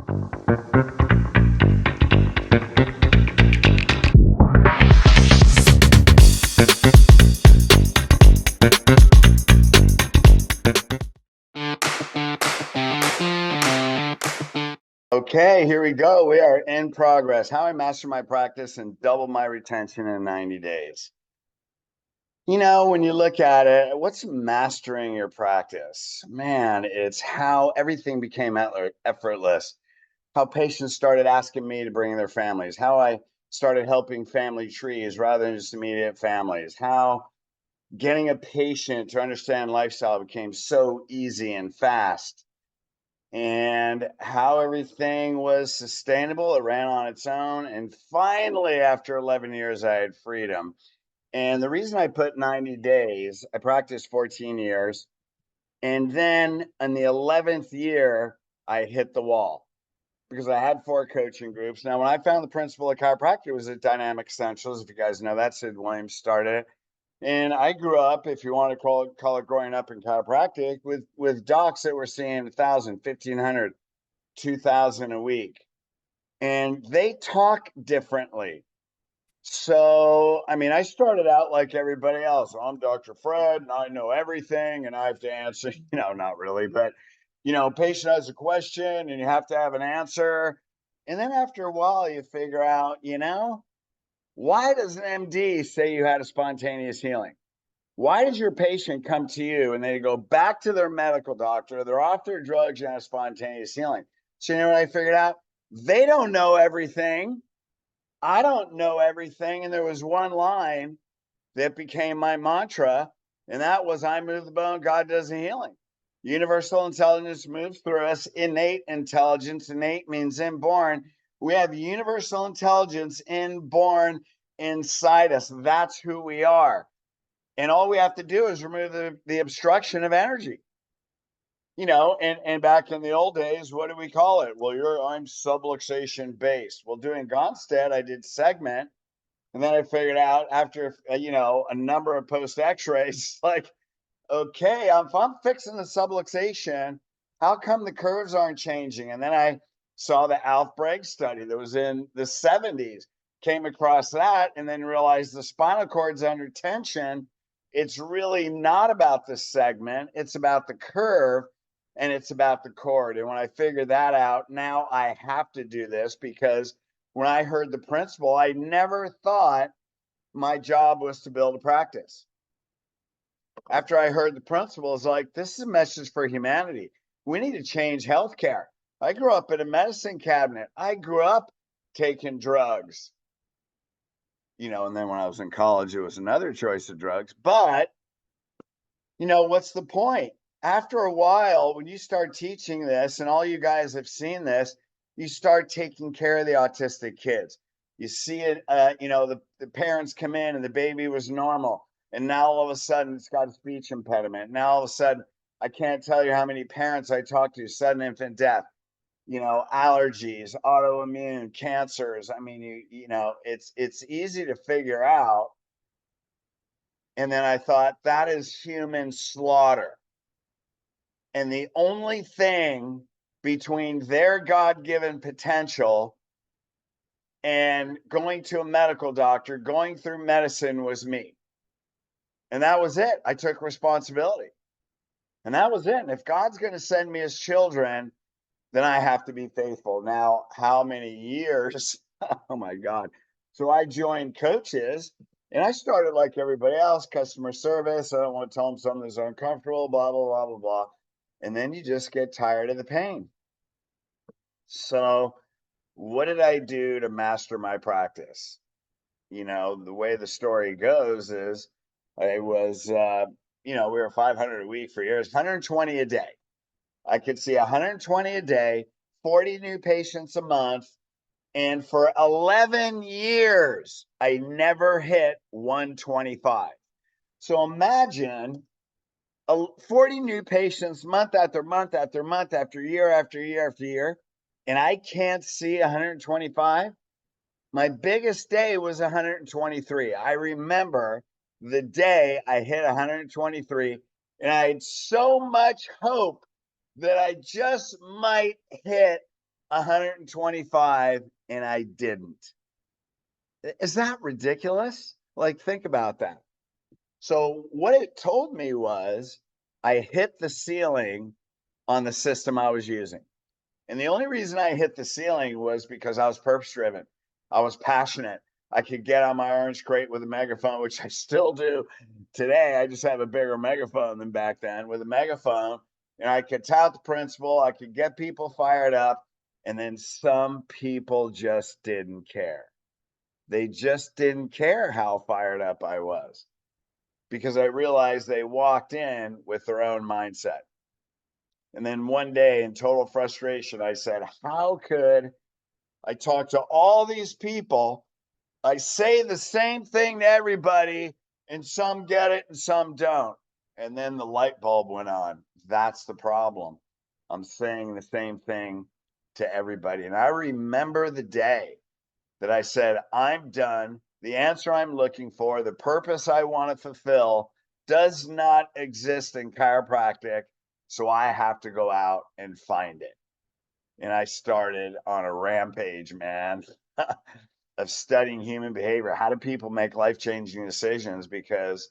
Okay, here we go. We are in progress. How I master my practice and double my retention in 90 days. You know, when you look at it, what's mastering your practice? Man, it's how everything became effortless. How patients started asking me to bring their families. How I started helping family trees rather than just immediate families. How getting a patient to understand lifestyle became so easy and fast, and how everything was sustainable. It ran on its own. And finally, after 11 years, I had freedom. And the reason I put 90 days, I practiced 14 years. And then in the 11th year, I hit the wall because I had 4 coaching groups. Now, when I found the principle of chiropractic, it was at Dynamic Essentials. If you guys know that, Sid Williams started it. And I grew up, if you want to call it growing up in chiropractic, with docs that were seeing 1,000, 1,500, 2,000 a week. And they talk differently. So, I mean, I started out like everybody else. I'm Dr. Fred and I know everything and I have to answer, not really, but patient has a question and you have to have an answer. And then after a while, you figure out, why does an MD say you had a spontaneous healing? Why does your patient come to you and they go back to their medical doctor? They're off their drugs and have spontaneous healing. So, you know what I figured out? They don't know everything. I don't know everything. And there was one line that became my mantra, and that was I move the bone, God does the healing. Universal intelligence moves through us. Innate intelligence, innate means inborn. We have universal intelligence inborn inside us. That's who we are. And all we have to do is remove the obstruction of energy. And back in the old days, what do we call it? Well, I'm subluxation based. Well, doing Gonstead, I did segment, and then I figured out after a number of post X-rays, like, okay, if I'm fixing the subluxation, how come the curves aren't changing? And then I saw the Alf Bragg study that was in the 70s, came across that, and then realized the spinal cord's under tension. It's really not about the segment, it's about the curve and it's about the cord. And when I figured that out, now I have to do this because when I heard the principle, I never thought my job was to build a practice. After I heard the principle, it's like, this is a message for humanity. We need to change healthcare. I grew up in a medicine cabinet. I grew up taking drugs, and then when I was in college, it was another choice of drugs. But, what's the point? After a while, when you start teaching this, and all you guys have seen this, you start taking care of the autistic kids. You see it, the parents come in and the baby was normal. And now all of a sudden it's got a speech impediment. Now all of a sudden, I can't tell you how many parents I talk to, sudden infant death, allergies, autoimmune, cancers. I mean, it's easy to figure out. And then I thought, that is human slaughter. And the only thing between their God-given potential and going to a medical doctor, going through medicine, was me. And that was it. I took responsibility. And that was it. And if God's going to send me his children, then I have to be faithful. Now, how many years? Oh my God. So I joined coaches and I started like everybody else, customer service. I don't want to tell them something that's uncomfortable, blah, blah, blah, blah, blah. And then you just get tired of the pain. So what did I do to master my practice? The way the story goes is I was, we were 500 a week for years, 120 a day. I could see 120 a day, 40 new patients a month. And for 11 years, I never hit 125. So imagine 40 new patients month after month after month after year after year after year, and I can't see 125. My biggest day was 123. I remember the day I hit 123, and I had so much hope that I just might hit 125 and I didn't. Is that ridiculous? Like, think about that. So what it told me was I hit the ceiling on the system I was using. And the only reason I hit the ceiling was because I was purpose driven. I was passionate. I could get on my orange crate with a megaphone, which I still do today. I just have a bigger megaphone than back then with a megaphone. And I could tout the principle. I could get people fired up. And then some people just didn't care. They just didn't care how fired up I was because I realized they walked in with their own mindset. And then one day, in total frustration, I said, how could I talk to all these people? I say the same thing to everybody, and some get it and some don't. And then the light bulb went on. That's the problem. I'm saying the same thing to everybody. And I remember the day that I said, I'm done. The answer I'm looking for, the purpose I want to fulfill, does not exist in chiropractic. So I have to go out and find it. And I started on a rampage, man, of studying human behavior. How do people make life changing decisions? Because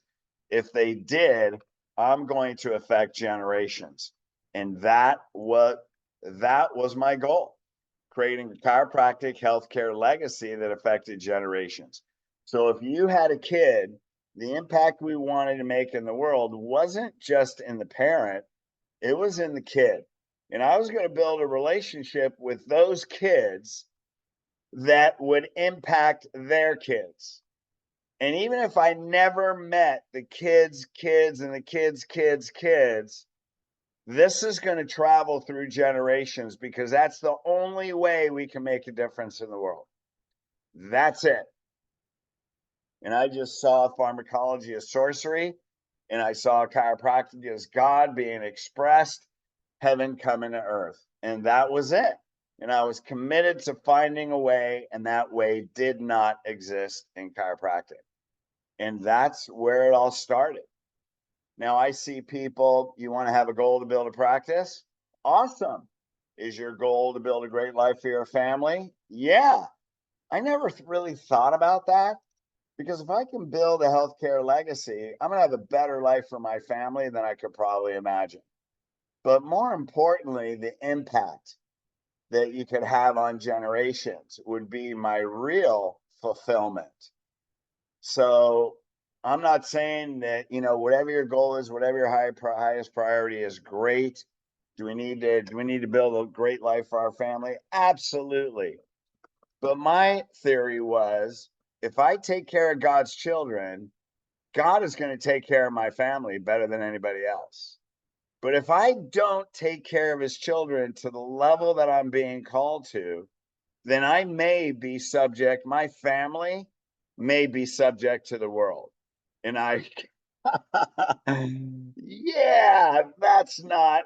if they did, I'm going to affect generations. And that was my goal, creating a chiropractic healthcare legacy that affected generations. So if you had a kid, the impact we wanted to make in the world wasn't just in the parent, it was in the kid. And I was going to build a relationship with those kids that would impact their kids. And even if I never met the kids' kids and the kids' kids' kids, this is going to travel through generations because that's the only way we can make a difference in the world. That's it. And I just saw pharmacology as sorcery, and I saw chiropractic as God being expressed, heaven coming to earth. And that was it. And I was committed to finding a way, and that way did not exist in chiropractic. And that's where it all started. Now I see people, you want to have a goal to build a practice? Awesome. Is your goal to build a great life for your family? Yeah. I never really thought about that because if I can build a healthcare legacy, I'm going to have a better life for my family than I could probably imagine. But more importantly, the impact that you could have on generations would be my real fulfillment. So I'm not saying that, whatever your goal is, whatever your highest priority is, great. Do we need to build a great life for our family? Absolutely. But my theory was if I take care of God's children, God is going to take care of my family better than anybody else. But if I don't take care of his children to the level that I'm being called to, then I may be subject, my family may be subject to the world. And yeah, that's not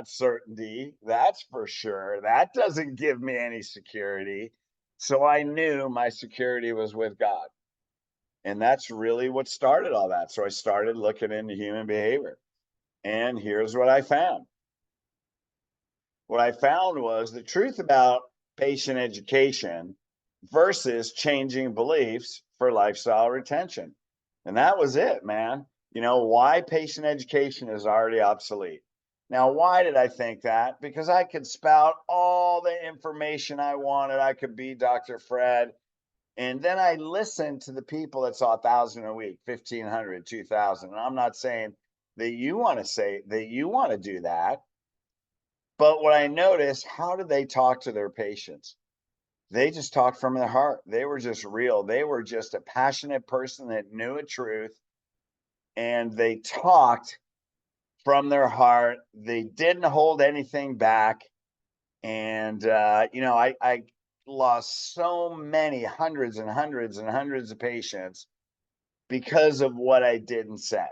certainty. That's for sure. That doesn't give me any security. So I knew my security was with God. And that's really what started all that. So I started looking into human behavior. And here's what I found. What I found was the truth about patient education versus changing beliefs for lifestyle retention. And that was it, man. Why patient education is already obsolete. Now, why did I think that? Because I could spout all the information I wanted. I could be Dr. Fred. And then I listened to the people that saw 1,000 a week, 1,500, 2,000. And I'm not saying that you want to say that you want to do that. But what I noticed, how did they talk to their patients? They just talked from their heart. They were just real. They were just a passionate person that knew a truth and they talked from their heart. They didn't hold anything back. And, I lost so many hundreds and hundreds and hundreds of patients because of what I didn't say.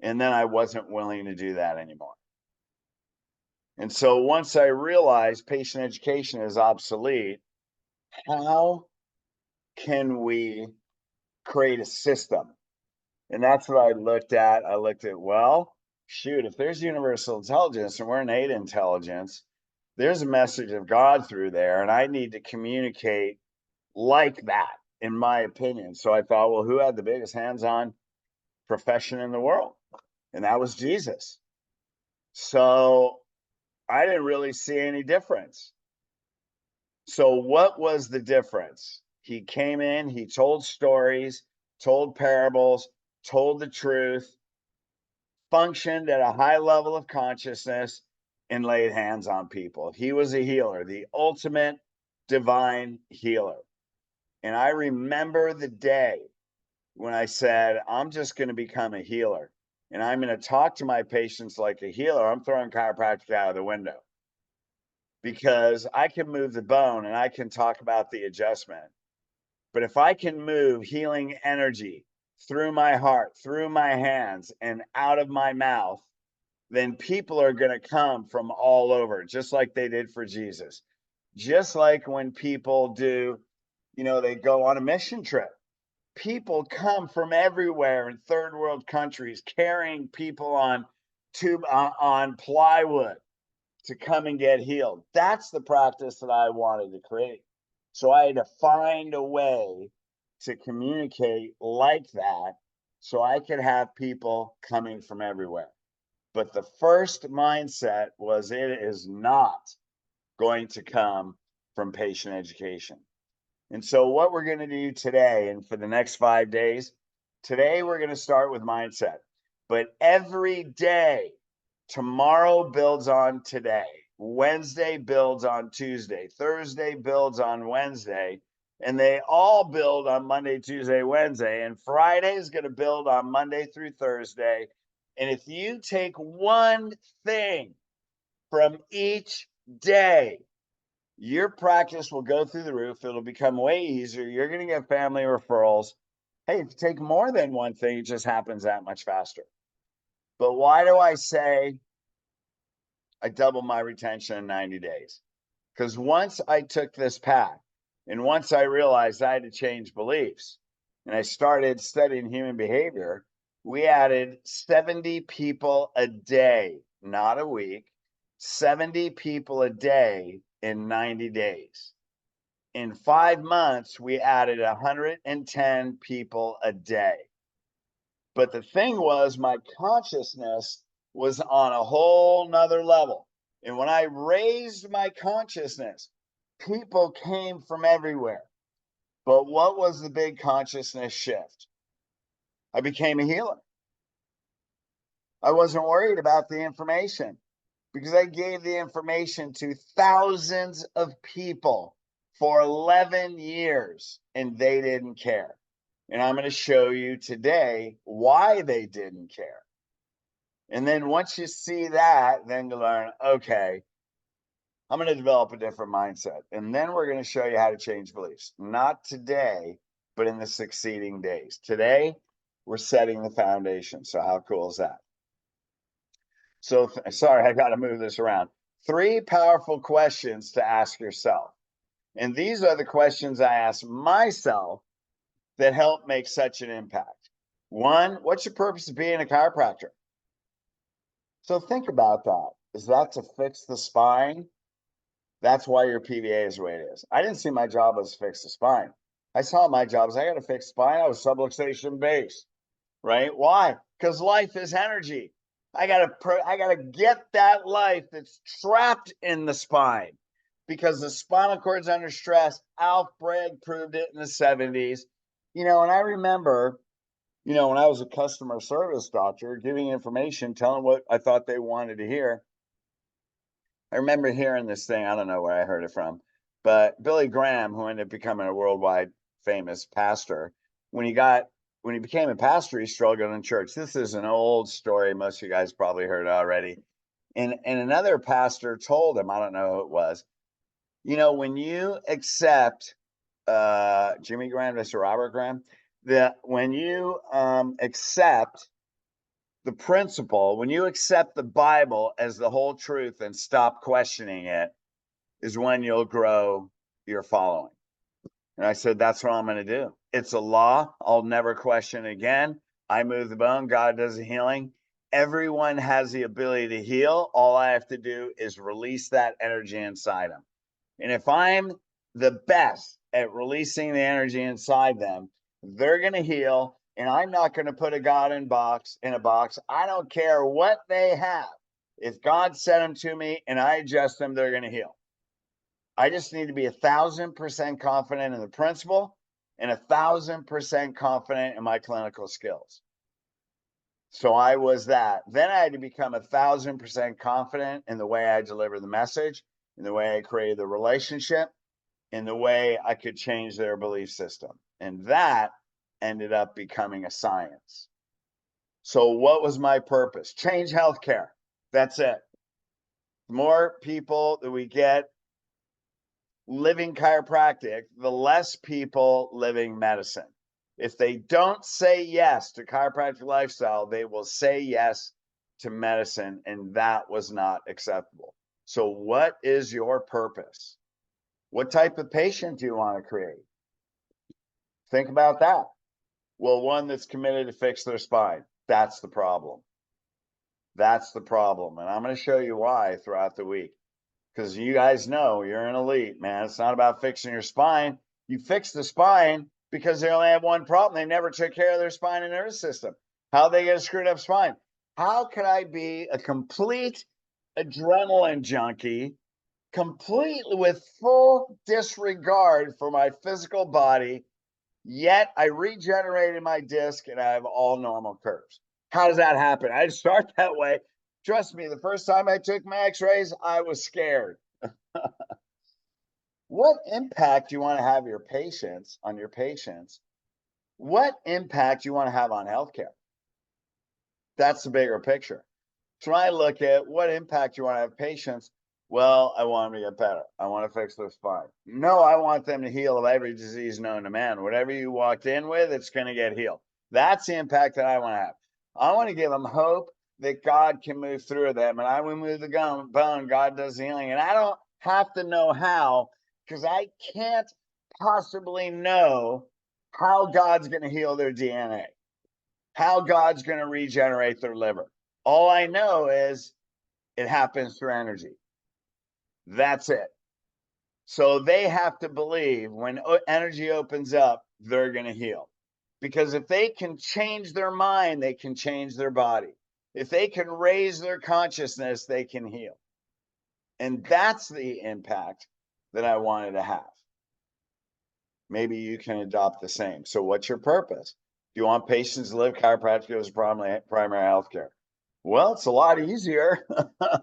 And then I wasn't willing to do that anymore. And so once I realized patient education is obsolete, how can we create a system? And that's what I looked at. I looked at, well, shoot, if there's universal intelligence and we're innate intelligence, there's a message of God through there, and I need to communicate like that, in my opinion. So I thought, well, who had the biggest hands-on profession in the world? And that was Jesus. So I didn't really see any difference. So what was the difference? He came in, he told stories, told parables, told the truth, functioned at a high level of consciousness, and laid hands on people. He was a healer, the ultimate divine healer. And I remember the day when I said, I'm just going to become a healer and I'm going to talk to my patients like a healer. I'm throwing chiropractic out of the window because I can move the bone and I can talk about the adjustment. But if I can move healing energy through my heart, through my hands, and out of my mouth, then people are going to come from all over, just like they did for Jesus. Just like when people do, they go on a mission trip. People come from everywhere in third world countries carrying people on on plywood to come and get healed. That's the practice that I wanted to create. So I had to find a way to communicate like that so I could have people coming from everywhere. But the first mindset was it is not going to come from patient education. And so what we're going to do today and for the next 5 days, today we're going to start with mindset. But every day, tomorrow builds on today. Wednesday builds on Tuesday. Thursday builds on Wednesday. And they all build on Monday, Tuesday, Wednesday. And Friday is going to build on Monday through Thursday. And if you take one thing from each day, your practice will go through the roof. It'll become way easier. You're going to get family referrals. Hey, if you take more than one thing, it just happens that much faster. But why do I say I double my retention in 90 days? Because once I took this path and once I realized I had to change beliefs and I started studying human behavior, we added 70 people a day, not a week, 70 people a day in 90 days. In 5 months, we added 110 people a day. But the thing was, my consciousness was on a whole nother level. And when I raised my consciousness, people came from everywhere. But what was the big consciousness shift? I became a healer. I wasn't worried about the information because I gave the information to thousands of people for 11 years and they didn't care. And I'm going to show you today why they didn't care. And then once you see that, then you learn, okay, I'm going to develop a different mindset. And then we're going to show you how to change beliefs. Not today, but in the succeeding days. Today, we're setting the foundation. So how cool is that? So sorry, I got to move this around. 3 powerful questions to ask yourself. And these are the questions I ask myself that help make such an impact. 1, what's your purpose of being a chiropractor? So think about that. Is that to fix the spine? That's why your PVA is the way it is. I didn't see my job as to fix the spine. I saw my job as I got to fix spine. I was subluxation based, right? Why? Because life is energy. I gotta get that life that's trapped in the spine because the spinal cord's under stress. Alf Bragg proved it in the 70s. And I remember, when I was a customer service doctor giving information, telling what I thought they wanted to hear. I remember hearing this thing. I don't know where I heard it from, but Billy Graham, who ended up becoming a worldwide famous pastor, when he became a pastor, he struggled in church. This is an old story. Most of you guys probably heard it already. And another pastor told him, I don't know who it was, when you accept Jimmy Graham, Mr. Robert Graham, that when you accept the principle, when you accept the Bible as the whole truth and stop questioning it, is when you'll grow your following. And I said, that's what I'm going to do. It's a law. I'll never question again. I move the bone. God does the healing. everyone has the ability to heal. All I have to do is release that energy inside them. And if I'm the best at releasing the energy inside them, they're going to heal. And I'm not going to put a God in a box. I don't care what they have. If God sent them to me and I adjust them, they're going to heal. I just need to be 1,000% confident in the principle and 1,000% confident in my clinical skills. So I was that. Then I had to become 1,000% confident in the way I deliver the message, in the way I created the relationship, in the way I could change their belief system. And that ended up becoming a science. So what was my purpose? Change healthcare. That's it. The more people that we get living chiropractic, the less people living medicine. If they don't say yes to chiropractic lifestyle, they will say yes to medicine, and that was not acceptable. So what is your purpose? What type of patient do you want to create? Think about that. Well, one that's committed to fix their spine. That's the problem. That's the problem. And I'm going to show you why throughout the week. Because you guys know you're an elite, man. It's not about fixing your spine. You fix the spine because they only have one problem. They never took care of their spine and nervous system. How they get a screwed up spine? How could I be a complete adrenaline junkie, completely with full disregard for my physical body, yet I regenerated my disc and I have all normal curves? How does that happen? I start that way. Trust me, the first time I took my x-rays, I was scared. What impact do you want to have on your patients? What impact do you want to have on healthcare? That's the bigger picture. So when I look at what impact you want to have patients, well, I want them to get better. I want to fix their spine. No, I want them to heal of every disease known to man. Whatever you walked in with, it's going to get healed. That's the impact that I want to have. I want to give them hope that God can move through them. And I will move the bone, God does the healing. And I don't have to know how, because I can't possibly know how God's going to heal their DNA, how God's going to regenerate their liver. All I know is it happens through energy. That's it. So they have to believe when energy opens up, they're going to heal. Because if they can change their mind, they can change their body. If they can raise their consciousness, they can heal. And that's the impact that I wanted to have. Maybe you can adopt the same. So what's your purpose? Do you want patients to live chiropractic as primary health care? Well, it's a lot easier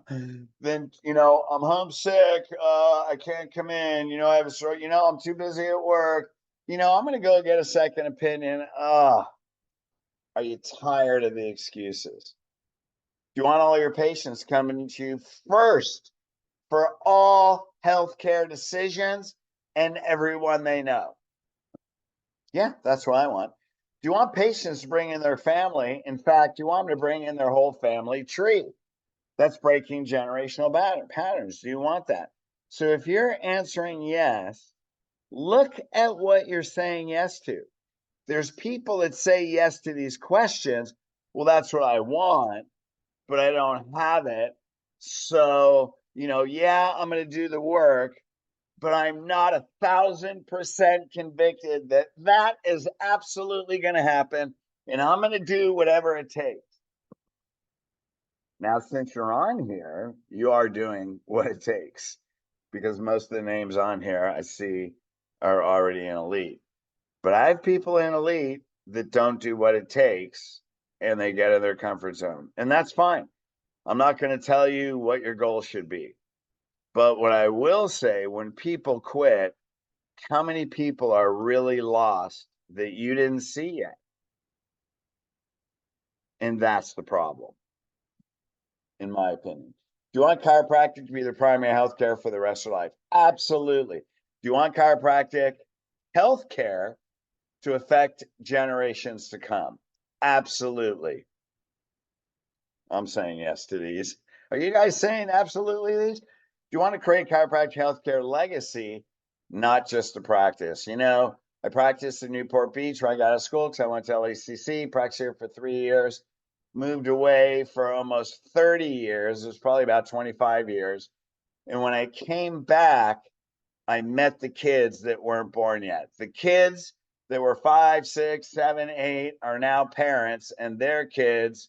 than, I'm homesick. I can't come in. I have a stroke. I'm too busy at work. I'm going to go get a second opinion. Are you tired of the excuses? Do you want all your patients coming to you first for all healthcare decisions and everyone they know? Yeah, that's what I want. Do you want patients to bring in their family? In fact, you want them to bring in their whole family tree. That's breaking generational patterns. Do you want that? So if you're answering yes, look at what you're saying yes to. There's people that say yes to these questions. Well, that's what I want, but I don't have it. So, yeah, I'm going to do the work, but I'm not 1,000% convicted that that is absolutely going to happen. And I'm going to do whatever it takes. Now, since you're on here, you are doing what it takes, because most of the names on here I see are already in elite. But I have people in elite that don't do what it takes and they get in their comfort zone. And that's fine. I'm not going to tell you what your goal should be. But what I will say, when people quit, how many people are really lost that you didn't see yet? And that's the problem, in my opinion. Do you want chiropractic to be the primary health care for the rest of your life? Absolutely. Do you want chiropractic health care to affect generations to come? Absolutely. I'm saying yes to these. Are you guys saying absolutely these? Do you want to create chiropractic healthcare legacy, not just a practice? I practiced in Newport Beach where I got out of school because I went to LACC, practiced here for 3 years. moved away for almost 30 years. It was probably about 25 years. And when I came back, I met the kids that weren't born yet. The kids that were 5, 6, 7, 8 are now parents, and their kids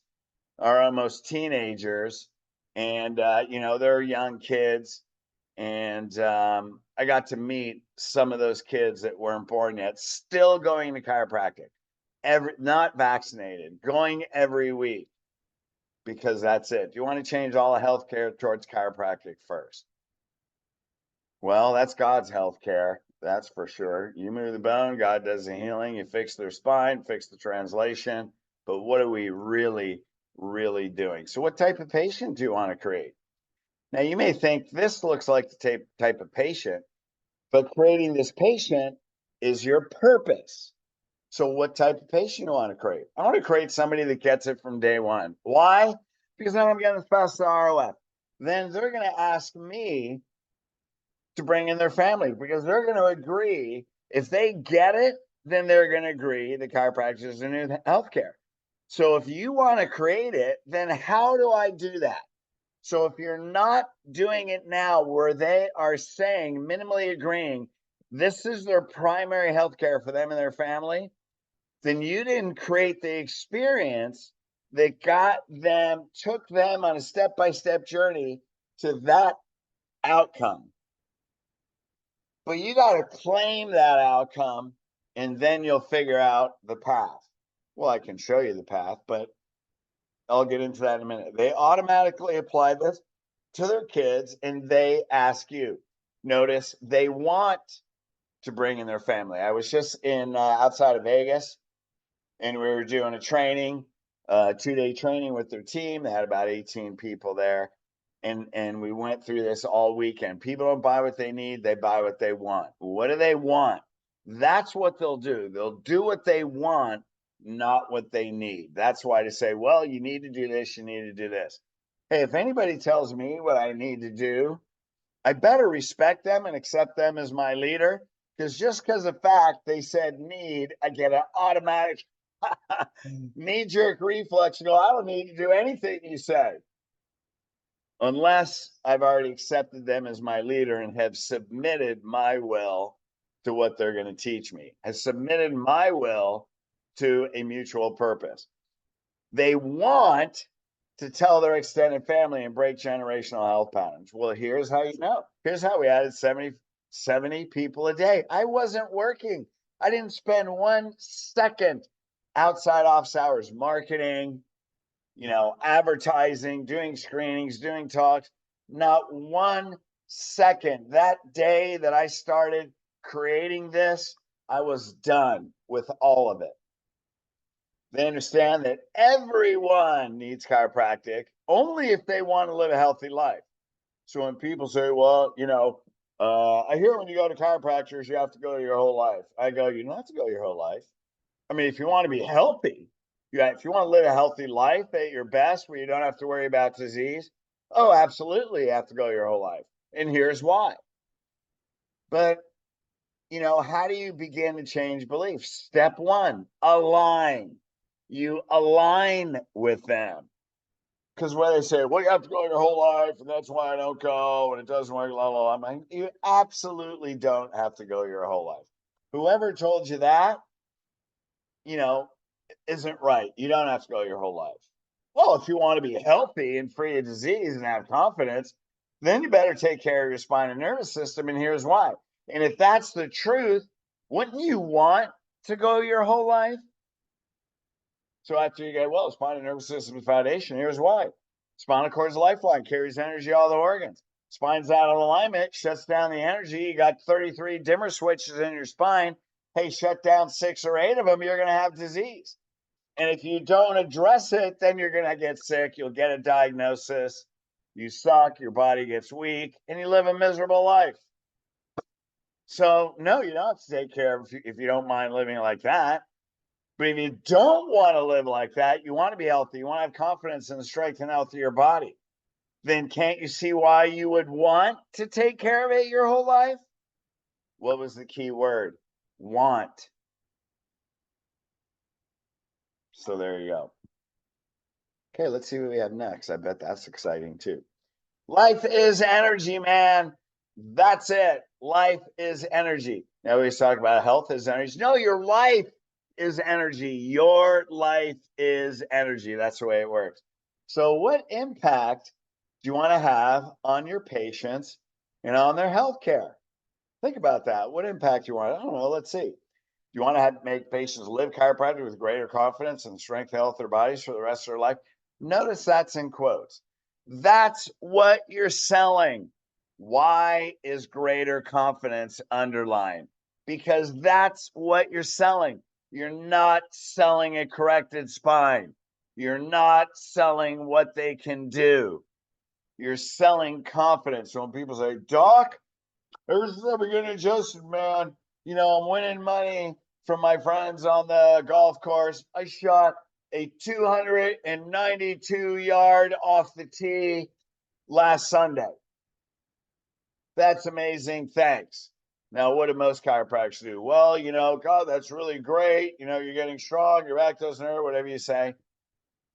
are almost teenagers. And, they're young kids. And I got to meet some of those kids that weren't born yet, still going to chiropractic, not vaccinated, going every week, because that's it. You want to change all of healthcare towards chiropractic first. Well, that's God's healthcare, that's for sure. You move the bone, God does the healing. You fix their spine, fix the translation. But what are we really, really doing? So, what type of patient do you want to create? Now, you may think this looks like the type of patient, but creating this patient is your purpose. So, what type of patient do you want to create? I want to create somebody that gets it from day one. Why? Because then I'm getting as fast as ROF. Then they're going to ask me to bring in their family, because they're going to agree. If they get it, then they're going to agree the chiropractic is the new healthcare. So, if you want to create it, then how do I do that? So if you're not doing it now, where they are saying, minimally agreeing, this is their primary health care for them and their family, then you didn't create the experience that took them on a step-by-step journey to that outcome. But you got to claim that outcome, and then you'll figure out the path. Well, I can show you the path, but I'll get into that in a minute. They automatically apply this to their kids, and they ask you. Notice they want to bring in their family. I was just in outside of Vegas, and we were doing a training, 2-day training with their team. They had about 18 people there, and we went through this all weekend. People don't buy what they need; they buy what they want. What do they want? That's what they'll do. They'll do what they want, not what they need. That's why to say, well, you need to do this, you need to do this. Hey, if anybody tells me what I need to do, I better respect them and accept them as my leader, because just because of fact they said need, I get an automatic knee-jerk reflex and go, I don't need to do anything you say, unless I've already accepted them as my leader and have submitted my will to what they're going to teach me, has submitted my will to a mutual purpose. They want to tell their extended family and break generational health patterns. Well, here's how you know. Here's how we added 70 people a day. I wasn't working. I didn't spend 1 second outside office hours marketing, advertising, doing screenings, doing talks. Not 1 second. That day that I started creating this, I was done with all of it. They understand that everyone needs chiropractic only if they want to live a healthy life. So when people say, well, I hear when you go to chiropractors, you have to go your whole life. I go, you don't have to go your whole life. I mean, if you want to be healthy, if you want to live a healthy life at your best, where you don't have to worry about disease, oh, absolutely, you have to go your whole life. And here's why. But, how do you begin to change beliefs? Step 1, align. You align with them. Because when they say, well, you have to go your whole life, and that's why I don't go, and it doesn't work, blah, blah, blah. I'm like, you absolutely don't have to go your whole life. Whoever told you that, isn't right. You don't have to go your whole life. Well, if you want to be healthy and free of disease and have confidence, then you better take care of your spine and nervous system. And here's why. And if that's the truth, wouldn't you want to go your whole life? So after you go, well, spine and nervous system is foundation. Here's why. Spinal cord is a lifeline, carries energy to all the organs. Spine's out of alignment, shuts down the energy. You got 33 dimmer switches in your spine. Hey, shut down 6 or 8 of them, you're going to have disease. And if you don't address it, then you're going to get sick. You'll get a diagnosis. You suck, your body gets weak, and you live a miserable life. So, no, you don't have to take care of if you don't mind living like that. But if you don't want to live like that, you want to be healthy, you want to have confidence in the strength and health of your body, then can't you see why you would want to take care of it your whole life? What was the key word? Want. So there you go. Okay, let's see what we have next. I bet that's exciting too. Life is energy, man. That's it. Life is energy. Now we talk about health is energy. No, your life is energy. Your life is energy. That's the way it works. So, what impact do you want to have on your patients and on their health care? Think about that. What impact do you want? I don't know. Let's see. Do you want to make patients live chiropractic with greater confidence and strength, health, their bodies for the rest of their life? Notice that's in quotes. That's what you're selling. Why is greater confidence underlined? Because that's what you're selling. You're not selling a corrected spine. You're not selling what they can do. You're selling confidence. So when people say, Doc, there's never getting adjusted, man. I'm winning money from my friends on the golf course. I shot a 292 yard off the tee last Sunday. That's amazing. Thanks. Now, what do most chiropractors do? Well, God, that's really great. You're getting strong, your back doesn't hurt, whatever you say.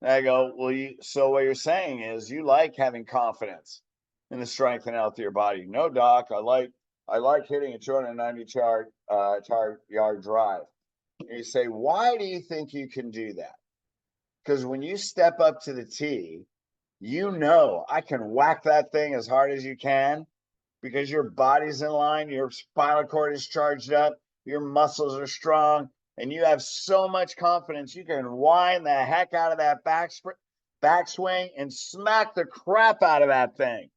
And I go, well, so what you're saying is you like having confidence in the strength and health of your body. No, doc, I like hitting a 290 yard drive. And you say, why do you think you can do that? Because when you step up to the tee, I can whack that thing as hard as you can because your body's in line, your spinal cord is charged up, your muscles are strong, and you have so much confidence you can wind the heck out of that backswing and smack the crap out of that thing.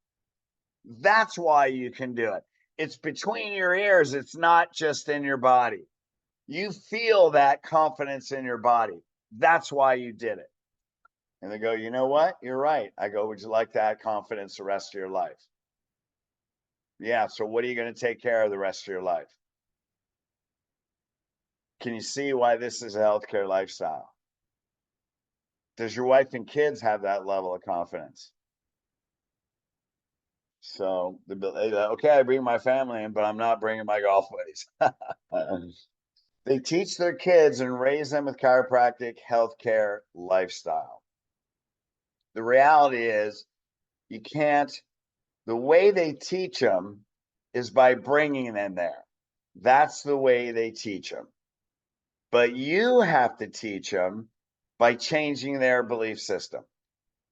That's why you can do it. It's between your ears. It's not just in your body. You feel that confidence in your body. That's why you did it. And they go, you know what? You're right. I go, would you like that confidence the rest of your life? Yeah. So what are you going to take care of the rest of your life? Can you see why this is a healthcare lifestyle? Does your wife and kids have that level of confidence? So, okay, I bring my family in, but I'm not bringing my golf buddies. They teach their kids and raise them with chiropractic healthcare lifestyle. The reality is, you can't, the way they teach them is by bringing them there. That's the way they teach them. But you have to teach them by changing their belief system.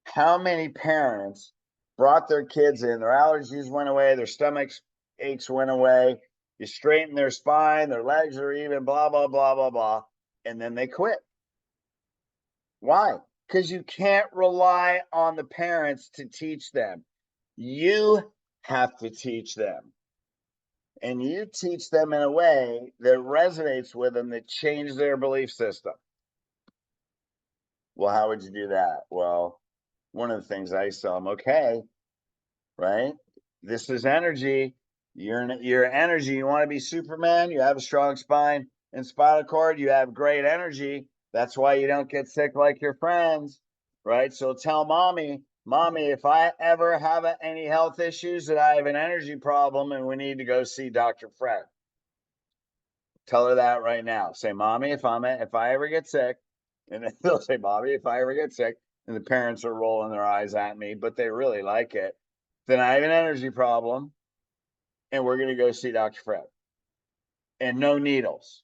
How many parents brought their kids in, their allergies went away, their stomach aches went away, you straighten their spine, their legs are even, blah, blah, blah, blah, blah, and then they quit. Why? Because you can't rely on the parents to teach them. You have to teach them. And you teach them in a way that resonates with them, that changes their belief system. Well, how would you do that? Well, one of the things I tell them, okay, right? This is energy. Your energy. You want to be Superman. You have a strong spine and spinal cord. You have great energy. That's why you don't get sick like your friends, right? So tell mommy, if I ever have any health issues, that I have an energy problem and we need to go see Dr. Fred. Tell her that right now. Say, mommy, if I ever get sick, and then they'll say, mommy, if I ever get sick, and the parents are rolling their eyes at me, but they really like it, then I have an energy problem and we're going to go see Dr. Fred. And no needles.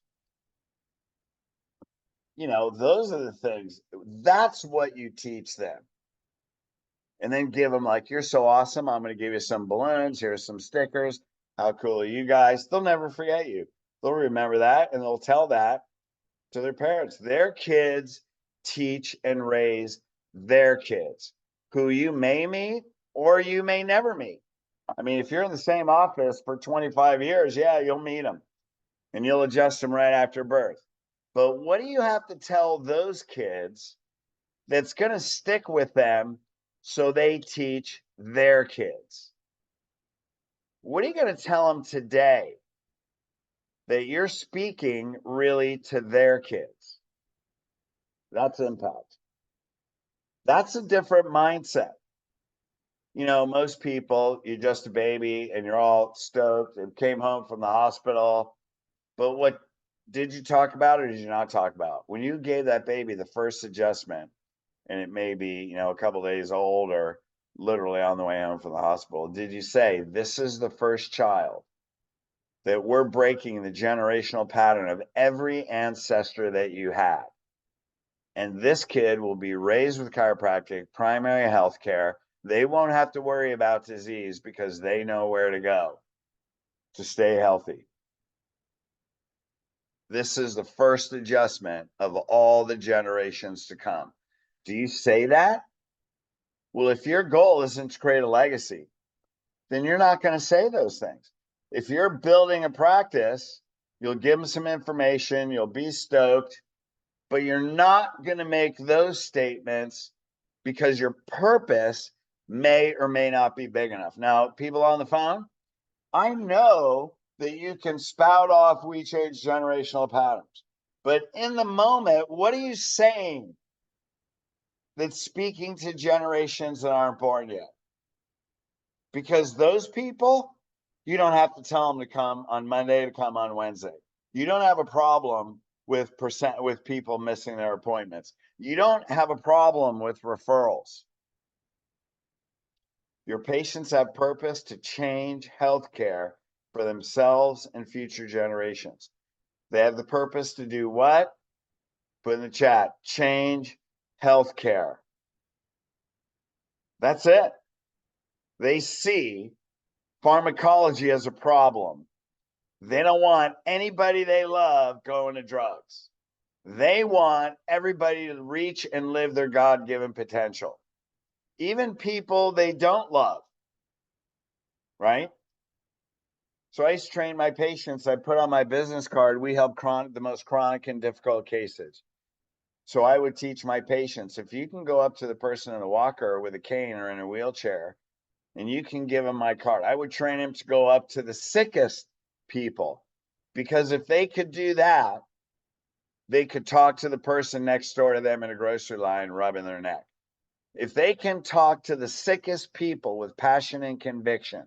Those are the things. That's what you teach them. And then give them, like, you're so awesome. I'm going to give you some balloons. Here's some stickers. How cool are you guys? They'll never forget you. They'll remember that and they'll tell that to their parents. Their kids teach and raise their kids, who you may meet or you may never meet. I mean, if you're in the same office for 25 years, yeah, you'll meet them and you'll adjust them right after birth. But what do you have to tell those kids that's going to stick with them so they teach their kids? What are you going to tell them today that you're speaking really to their kids? That's impact. That's a different mindset. Most people, you're just a baby and you're all stoked and came home from the hospital. But what did you talk about or did you not talk about? When you gave that baby the first adjustment, and it may be, a couple days old or literally on the way home from the hospital, did you say, this is the first child that we're breaking the generational pattern of every ancestor that you had? And this kid will be raised with chiropractic primary health care. They won't have to worry about disease because they know where to go to stay healthy. This is the first adjustment of all the generations to come. Do you say that? Well, if your goal isn't to create a legacy, then you're not going to say those things. If you're building a practice, you'll give them some information, you'll be stoked, but you're not going to make those statements because your purpose may or may not be big enough. Now, people on the phone, I know that you can spout off we change generational patterns, but in the moment, what are you saying that's speaking to generations that aren't born yet? Because those people, you don't have to tell them to come on Monday, to come on Wednesday. You don't have a problem with people missing their appointments. You don't have a problem with referrals. Your patients have purpose to change healthcare for themselves and future generations. They have the purpose to do what? Put in the chat, change healthcare. That's it. They see pharmacology as a problem. They don't want anybody they love going to drugs. They want everybody to reach and live their God-given potential. Even people they don't love, right? So I used to train my patients. I put on my business card, we help the most chronic and difficult cases. So I would teach my patients, if you can go up to the person in a walker or with a cane or in a wheelchair, and you can give them my card, I would train him to go up to the sickest people. Because if they could do that, they could talk to the person next door to them in a grocery line rubbing their neck. If they can talk to the sickest people with passion and conviction,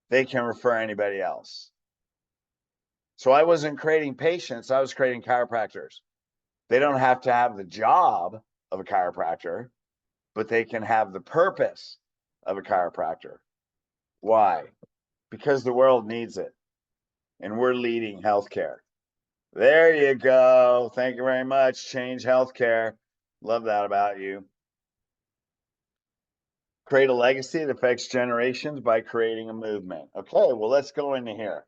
they can refer anybody else. So I wasn't creating patients, I was creating chiropractors. They don't have to have the job of a chiropractor, but they can have the purpose of a chiropractor. Why? Because the world needs it, and we're leading healthcare. There you go. Thank you very much. Change healthcare. Love that about you. Create a legacy that affects generations by creating a movement. Okay, well, let's go into here.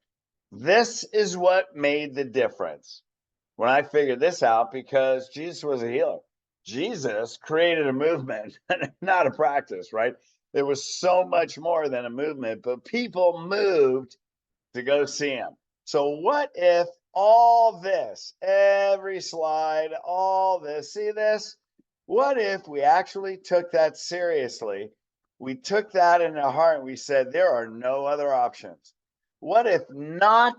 This is what made the difference when I figured this out, because Jesus was a healer. Jesus created a movement, not a practice, right? There was so much more than a movement, but people moved to go see him. So what if all this, every slide, all this, see this? What if we actually took that seriously? We took that in our heart and we said, there are no other options. What if not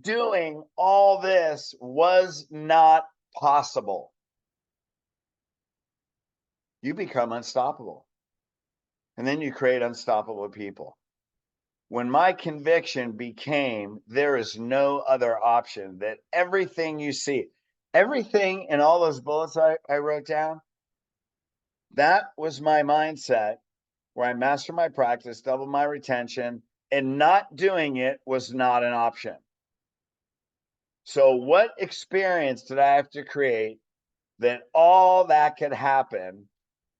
doing all this was not possible? You become unstoppable. And then you create unstoppable people. When my conviction became there is no other option, that everything you see, everything in all those bullets I wrote down, that was my mindset where I mastered my practice, doubled my retention, and not doing it was not an option. So what experience did I have to create that all that could happen?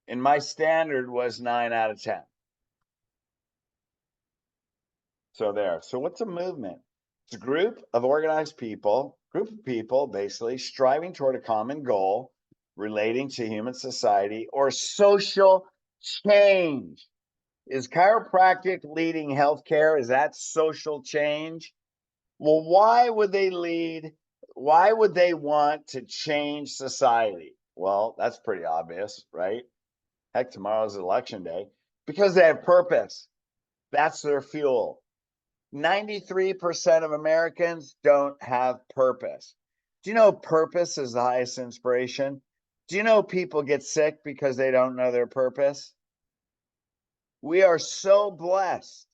And my standard was 9 out of 10. So there. So what's a movement? It's a group of organized people, basically striving toward a common goal relating to human society or social change. Is chiropractic leading healthcare? Is that social change? Well, why would they lead? Why would they want to change society? Well, that's pretty obvious, right? Heck, tomorrow's election day. Because they have purpose. That's their fuel. 93% of Americans don't have purpose. Do you know purpose is the highest inspiration? Do you know people get sick because they don't know their purpose? We are so blessed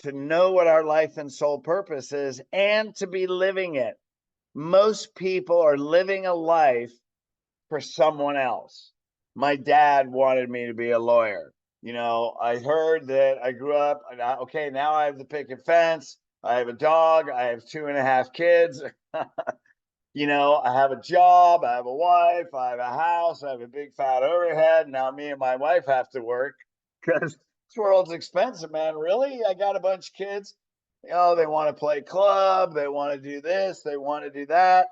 to know what our life and soul purpose is and to be living it. Most people are living a life for someone else. My dad wanted me to be a lawyer. I heard that I grew up, and okay, now I have the picket fence. I have a dog. I have 2.5 kids. I have a job. I have a wife. I have a house. I have a big fat overhead. Now me and my wife have to work because this world's expensive, man. Really? I got a bunch of kids. They want to play club. They want to do this. They want to do that.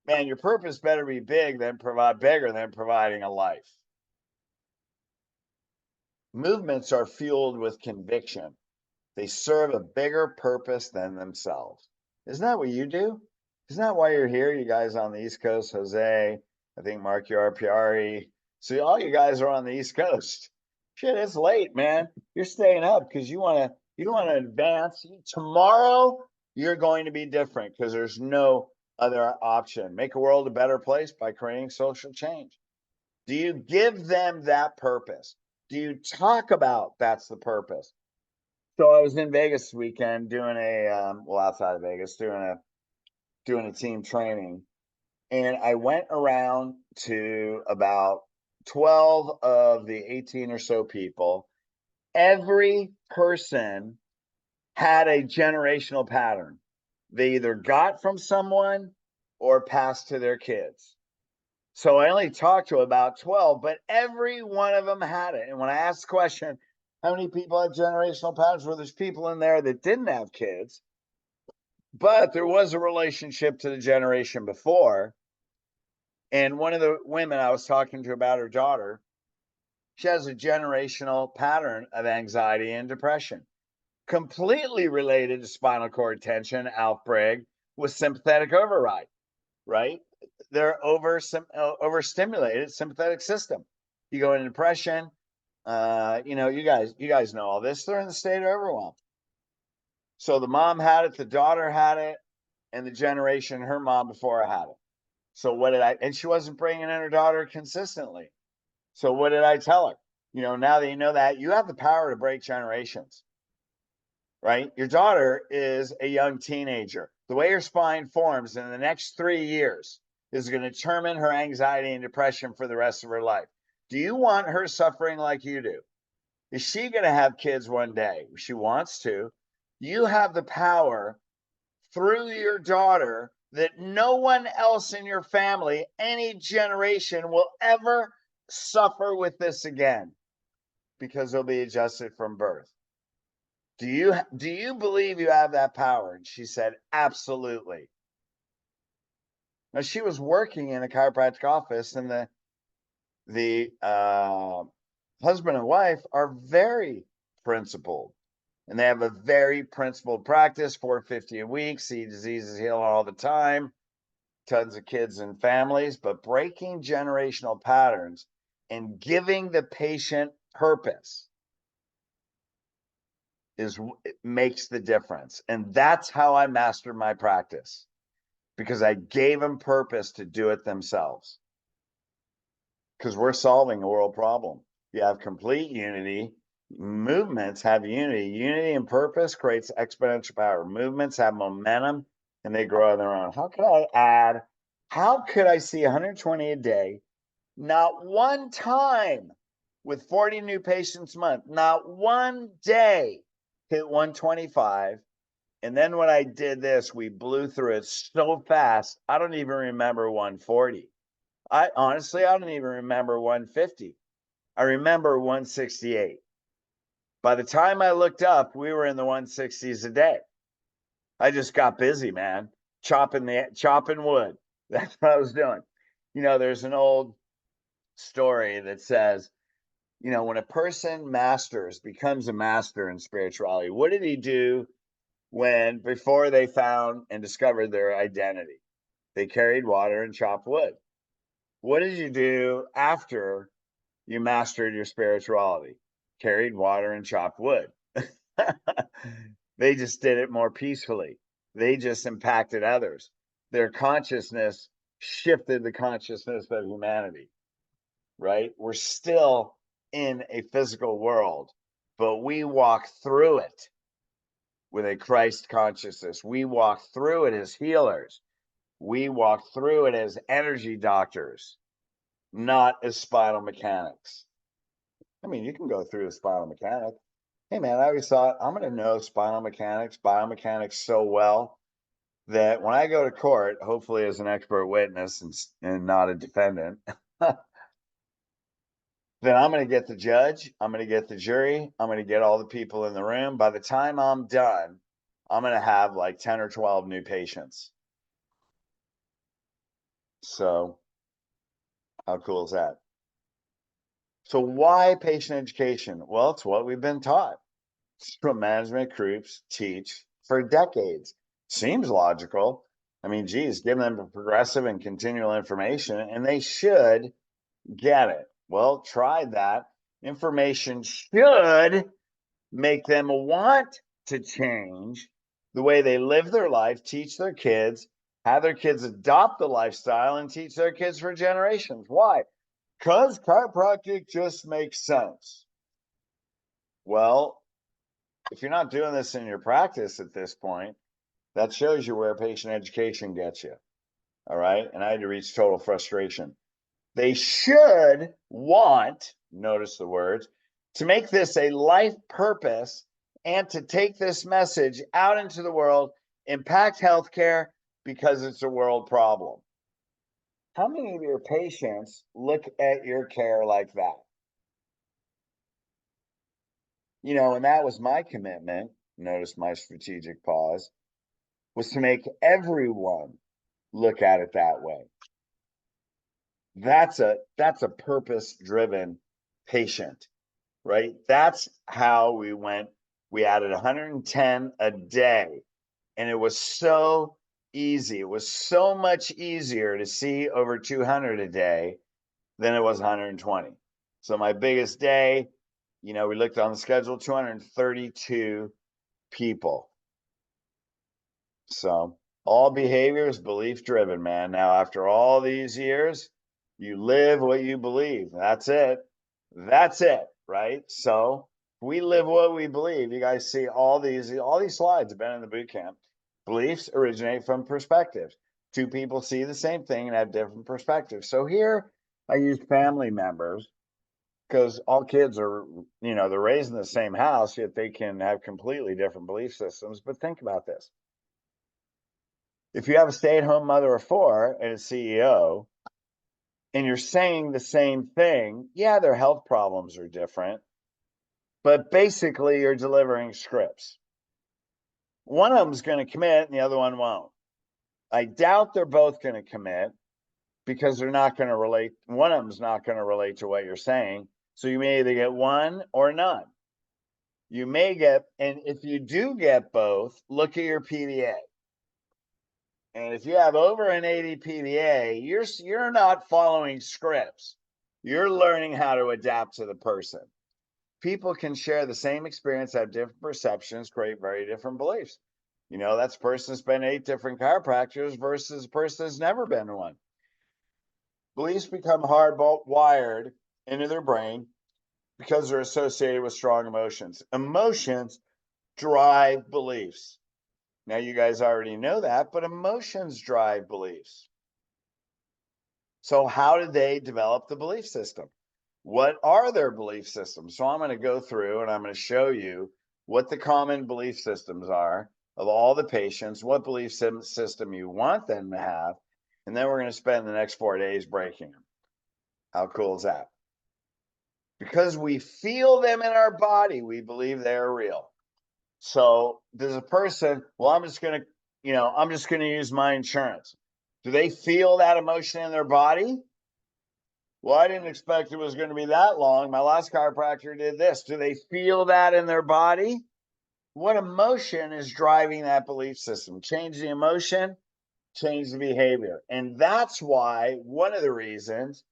Man, your purpose better be bigger than providing a life. Movements are fueled with conviction. They serve a bigger purpose than themselves. Isn't that what you do? Isn't that why you're here? You guys on the East Coast, Jose, I think Mark Piari. So all you guys are on the East Coast. Shit, it's late, man. You're staying up because you want to advance. Tomorrow, you're going to be different because there's no other option. Make a world a better place by creating social change. Do you give them that purpose? Do you talk about that's the purpose? So I was in Vegas this weekend doing outside of Vegas, doing a team training, and I went around to about 12 of the 18 or so people. Every person had a generational pattern they either got from someone or passed to their kids. So I only talked to about 12, but every one of them had it. And when I asked the question, how many people have generational patterns? Well, there's people in there that didn't have kids, but there was a relationship to the generation before. And one of the women I was talking to about her daughter, she has a generational pattern of anxiety and depression, completely related to spinal cord tension, Alfred, with sympathetic override, right? They're overstimulated sympathetic system. You go into depression. You guys know all this. They're in the state of overwhelm. So the mom had it, the daughter had it, and the generation her mom before had it. So what did I? And she wasn't bringing in her daughter consistently. So what did I tell her? Now that you know that, you have the power to break generations, right? Your daughter is a young teenager. The way her spine forms in the next 3 years is going to determine her anxiety and depression for the rest of her life. Do you want her suffering like you do? Is she going to have kids one day? She wants to. You have the power through your daughter that no one else in your family, any generation, will ever suffer with this again because they'll be adjusted from birth. Do you believe you have that power? And she said, absolutely. Now she was working in a chiropractic office, and the husband and wife are very principled, and they have a very principled practice. 450 a week, see diseases heal all the time, tons of kids and families, but breaking generational patterns and giving the patient purpose makes the difference. And that's how I mastered my practice, because I gave them purpose to do it themselves. Because we're solving a world problem. You have complete unity. Movements have unity. Unity and purpose creates exponential power. Movements have momentum and they grow on their own. How could I see 120 a day? Not one time with 40 new patients a month, not one day hit 125. And then when I did this, we blew through it so fast, I don't even remember 140. I don't even remember 150. I remember 168. By the time I looked up, we were in the 160s a day. I just got busy, man, chopping wood. That's what I was doing. There's an old story that says, when a person becomes a master in spirituality, what did he do before they found and discovered their identity? They carried water and chopped wood. What did you do after you mastered your spirituality? Carried water and chopped wood. They just did it more peacefully. They just impacted others. Their consciousness shifted the consciousness of humanity, right? We're still in a physical world, but we walk through it with a Christ consciousness. We walk through it as healers. We walk through it as energy doctors, not as spinal mechanics. I mean, you can go through a spinal mechanic. Hey man, I always thought I'm going to know spinal mechanics, biomechanics so well that when I go to court, hopefully as an expert witness and not a defendant, then I'm going to get the judge, I'm going to get the jury, I'm going to get all the people in the room. By the time I'm done, I'm going to have like 10 or 12 new patients. So, how cool is that? So, why patient education? Well, it's what we've been taught. It's what management groups teach for decades. Seems logical. I mean, geez, give them progressive and continual information, and they should get it. Well, try that. Information should make them want to change the way they live their life, teach their kids, have their kids adopt the lifestyle, and teach their kids for generations. Why? Because chiropractic just makes sense. Well, if you're not doing this in your practice at this point, that shows you where patient education gets you. All right. And I had to reach total frustration. They should want, notice the words, to make this a life purpose and to take this message out into the world, impact healthcare because it's a world problem. How many of your patients look at your care like that? You know, and that was my commitment. Notice my strategic pause was to make everyone look at it that way. That's a purpose driven patient, right? That's how we went. We added 110 a day, and it was so easy. It was so much easier to see over 200 a day than it was 120. So my biggest day, you know, we looked on the schedule, 232 people. So all behavior is belief driven, man. Now, after all these years, you live what you believe. That's it. That's it, right? So we live what we believe. You guys see all these slides have been in the boot camp. Beliefs originate from perspectives. Two people see the same thing and have different perspectives. So here I use family members because all kids are, you know, they're raised in the same house, yet they can have completely different belief systems. But think about this. If you have a stay-at-home mother of four and a CEO, and you're saying the same thing, yeah, their health problems are different, but basically you're delivering scripts. One of them's going to commit and the other one won't. I doubt they're both going to commit because they're not going to relate. One of them's not going to relate to what you're saying. So you may either get one or none. You may get, and if you do get both, look at your PDA. And if you have over an 80 PDA, you're not following scripts. You're learning how to adapt to the person. People can share the same experience, have different perceptions, create very different beliefs. You know, that's a person that's been 8 different chiropractors versus a person that's never been to one. Beliefs become hardwired into their brain because they're associated with strong emotions. Emotions drive beliefs. Now, you guys already know that, but emotions drive beliefs. So, how did they develop the belief system? What are their belief systems? So, I'm going to go through and I'm going to show you what the common belief systems are of all the patients, what belief system you want them to have. And then we're going to spend the next 4 days breaking them. How cool is that? Because we feel them in our body, we believe they're real. So there's a person, well, I'm just going to use my insurance. Do they feel that emotion in their body? Well, I didn't expect it was going to be that long. My last chiropractor did this. Do they feel that in their body? What emotion is driving that belief system? Change the emotion, change the behavior. And that's why one of the reasons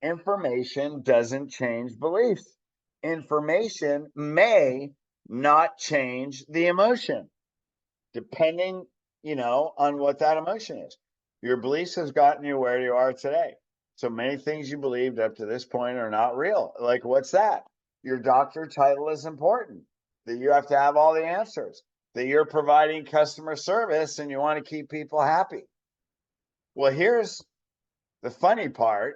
information doesn't change beliefs. Information may not change the emotion, depending, on what that emotion is. Your beliefs has gotten you where you are today. So many things you believed up to this point are not real. Like, what's that? Your doctor title is important, that you have to have all the answers, that you're providing customer service and you want to keep people happy. Well, here's the funny part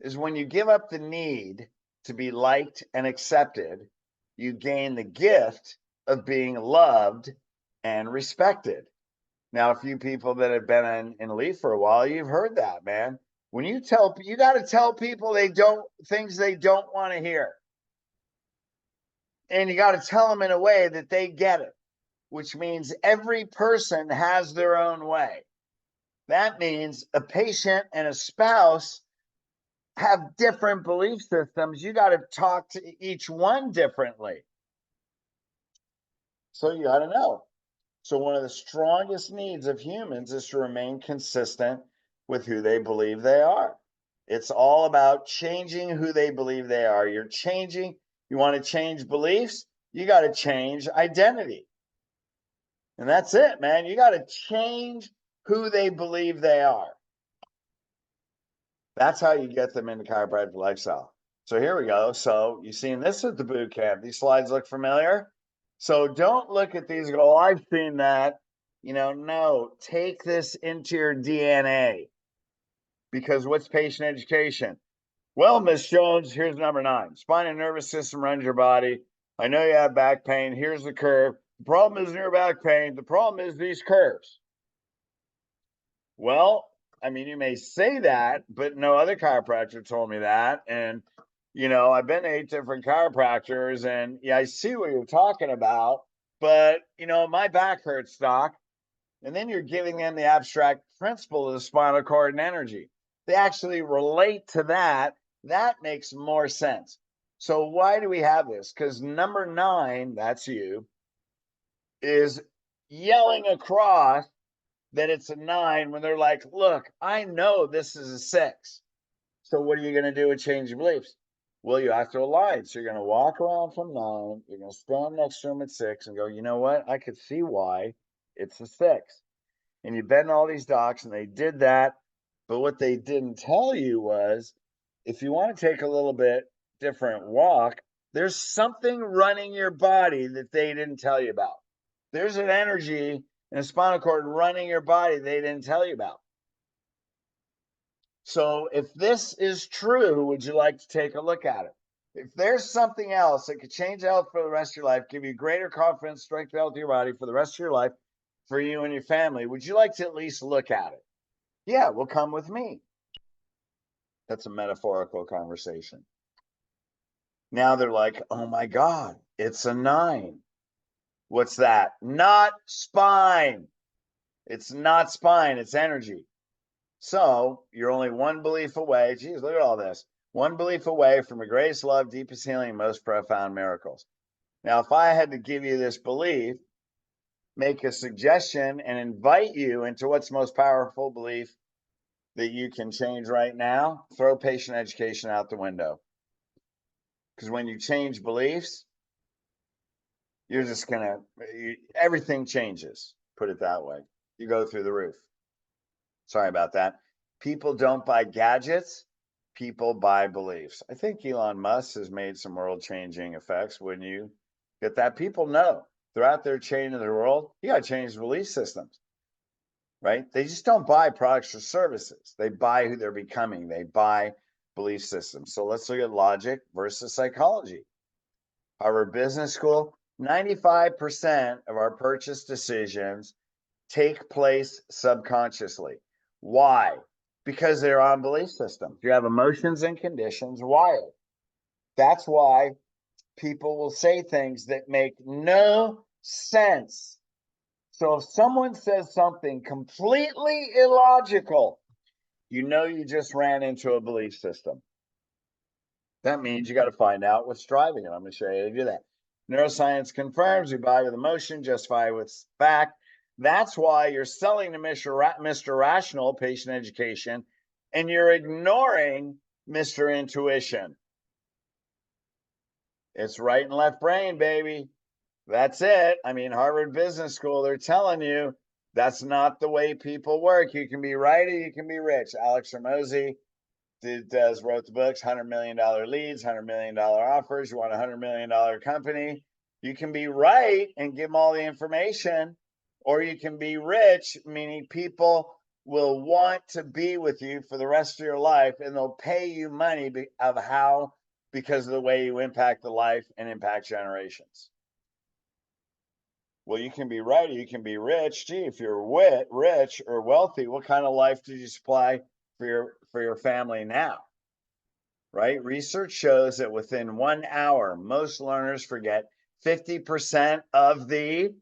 is when you give up the need to be liked and accepted, you gain the gift of being loved and respected. Now, a few people that have been in Elite for a while, you've heard that, man. When you got to tell people things they don't want to hear. And you got to tell them in a way that they get it, which means every person has their own way. That means a patient and a spouse have different belief systems. You got to talk to each one differently. So you got to know. So one of the strongest needs of humans is to remain consistent with who they believe they are. It's all about changing who they believe they are. You want to change beliefs, you got to change identity. And that's it, man. You got to change who they believe they are. That's how you get them into chiropractic lifestyle. So here we go. So you've seen this at the boot camp. These slides look familiar. So don't look at these and go, oh, I've seen that. No, take this into your DNA. Because what's patient education? Well, Miss Jones, here's number 9. Spine and nervous system runs your body. I know you have back pain. Here's the curve. The problem isn't your back pain. The problem is these curves. Well, I mean, you may say that, but no other chiropractor told me that. And, I've been to 8 different chiropractors, and yeah, I see what you're talking about, but, my back hurts, doc. And then you're giving them the abstract principle of the spinal cord and energy. They actually relate to that. That makes more sense. So why do we have this? Because number 9, that's you, is yelling across that it's a 9 when they're like, look, I know this is a 6. So what are you going to do with change your beliefs? Well, you have to align. So you're going to walk around from 9. You're going to stand next to them at 6 and go, you know what? I could see why it's a 6. And you've been to all these docs and they did that. But what they didn't tell you was if you want to take a little bit different walk, there's something running your body that they didn't tell you about. There's an energy and a spinal cord running your body they didn't tell you about. So if this is true, would you like to take a look at it? If there's something else that could change health for the rest of your life, give you greater confidence, strength, health to your body for the rest of your life, for you and your family, would you like to at least look at it? Yeah, well, come with me. That's a metaphorical conversation. Now they're like, oh my God, it's a 9. What's that? Not spine. It's not spine, it's energy. So you're only one belief away. Geez, look at all this. One belief away from the greatest love, deepest healing, most profound miracles. Now, if I had to give you this belief, make a suggestion, and invite you into what's most powerful belief that you can change right now, throw patient education out the window. Because when you change beliefs, you're just everything changes, put it that way. You go through the roof. Sorry about that. People don't buy gadgets, people buy beliefs. I think Elon Musk has made some world-changing effects. When you get that, people know throughout their chain of the world, you got to change belief systems, right? They just don't buy products or services. They buy who they're becoming. They buy belief systems. So let's look at logic versus psychology. Harvard Business School, 95% of our purchase decisions take place subconsciously. Why? Because they're on belief systems. You have emotions and conditions wired. That's why people will say things that make no sense. So if someone says something completely illogical, you just ran into a belief system. That means you got to find out what's driving it. I'm going to show you how to do that. Neuroscience confirms we buy with emotion, justify with fact. That's why you're selling to Mr. Rational, patient education, and you're ignoring Mr. Intuition. It's right and left brain, baby. That's it. I mean, Harvard Business School, they're telling you that's not the way people work. You can be right or you can be rich. Alex Hormozi wrote the books, $100 million leads, $100 million offers. You want a $100 million company. You can be right and give them all the information, or you can be rich, meaning people will want to be with you for the rest of your life, and they'll pay you money because of the way you impact the life and impact generations. Well, you can be right or you can be rich. Gee, if you're rich or wealthy, what kind of life did you supply for your family now? Right? Research shows that within 1 hour, most learners forget 50% of the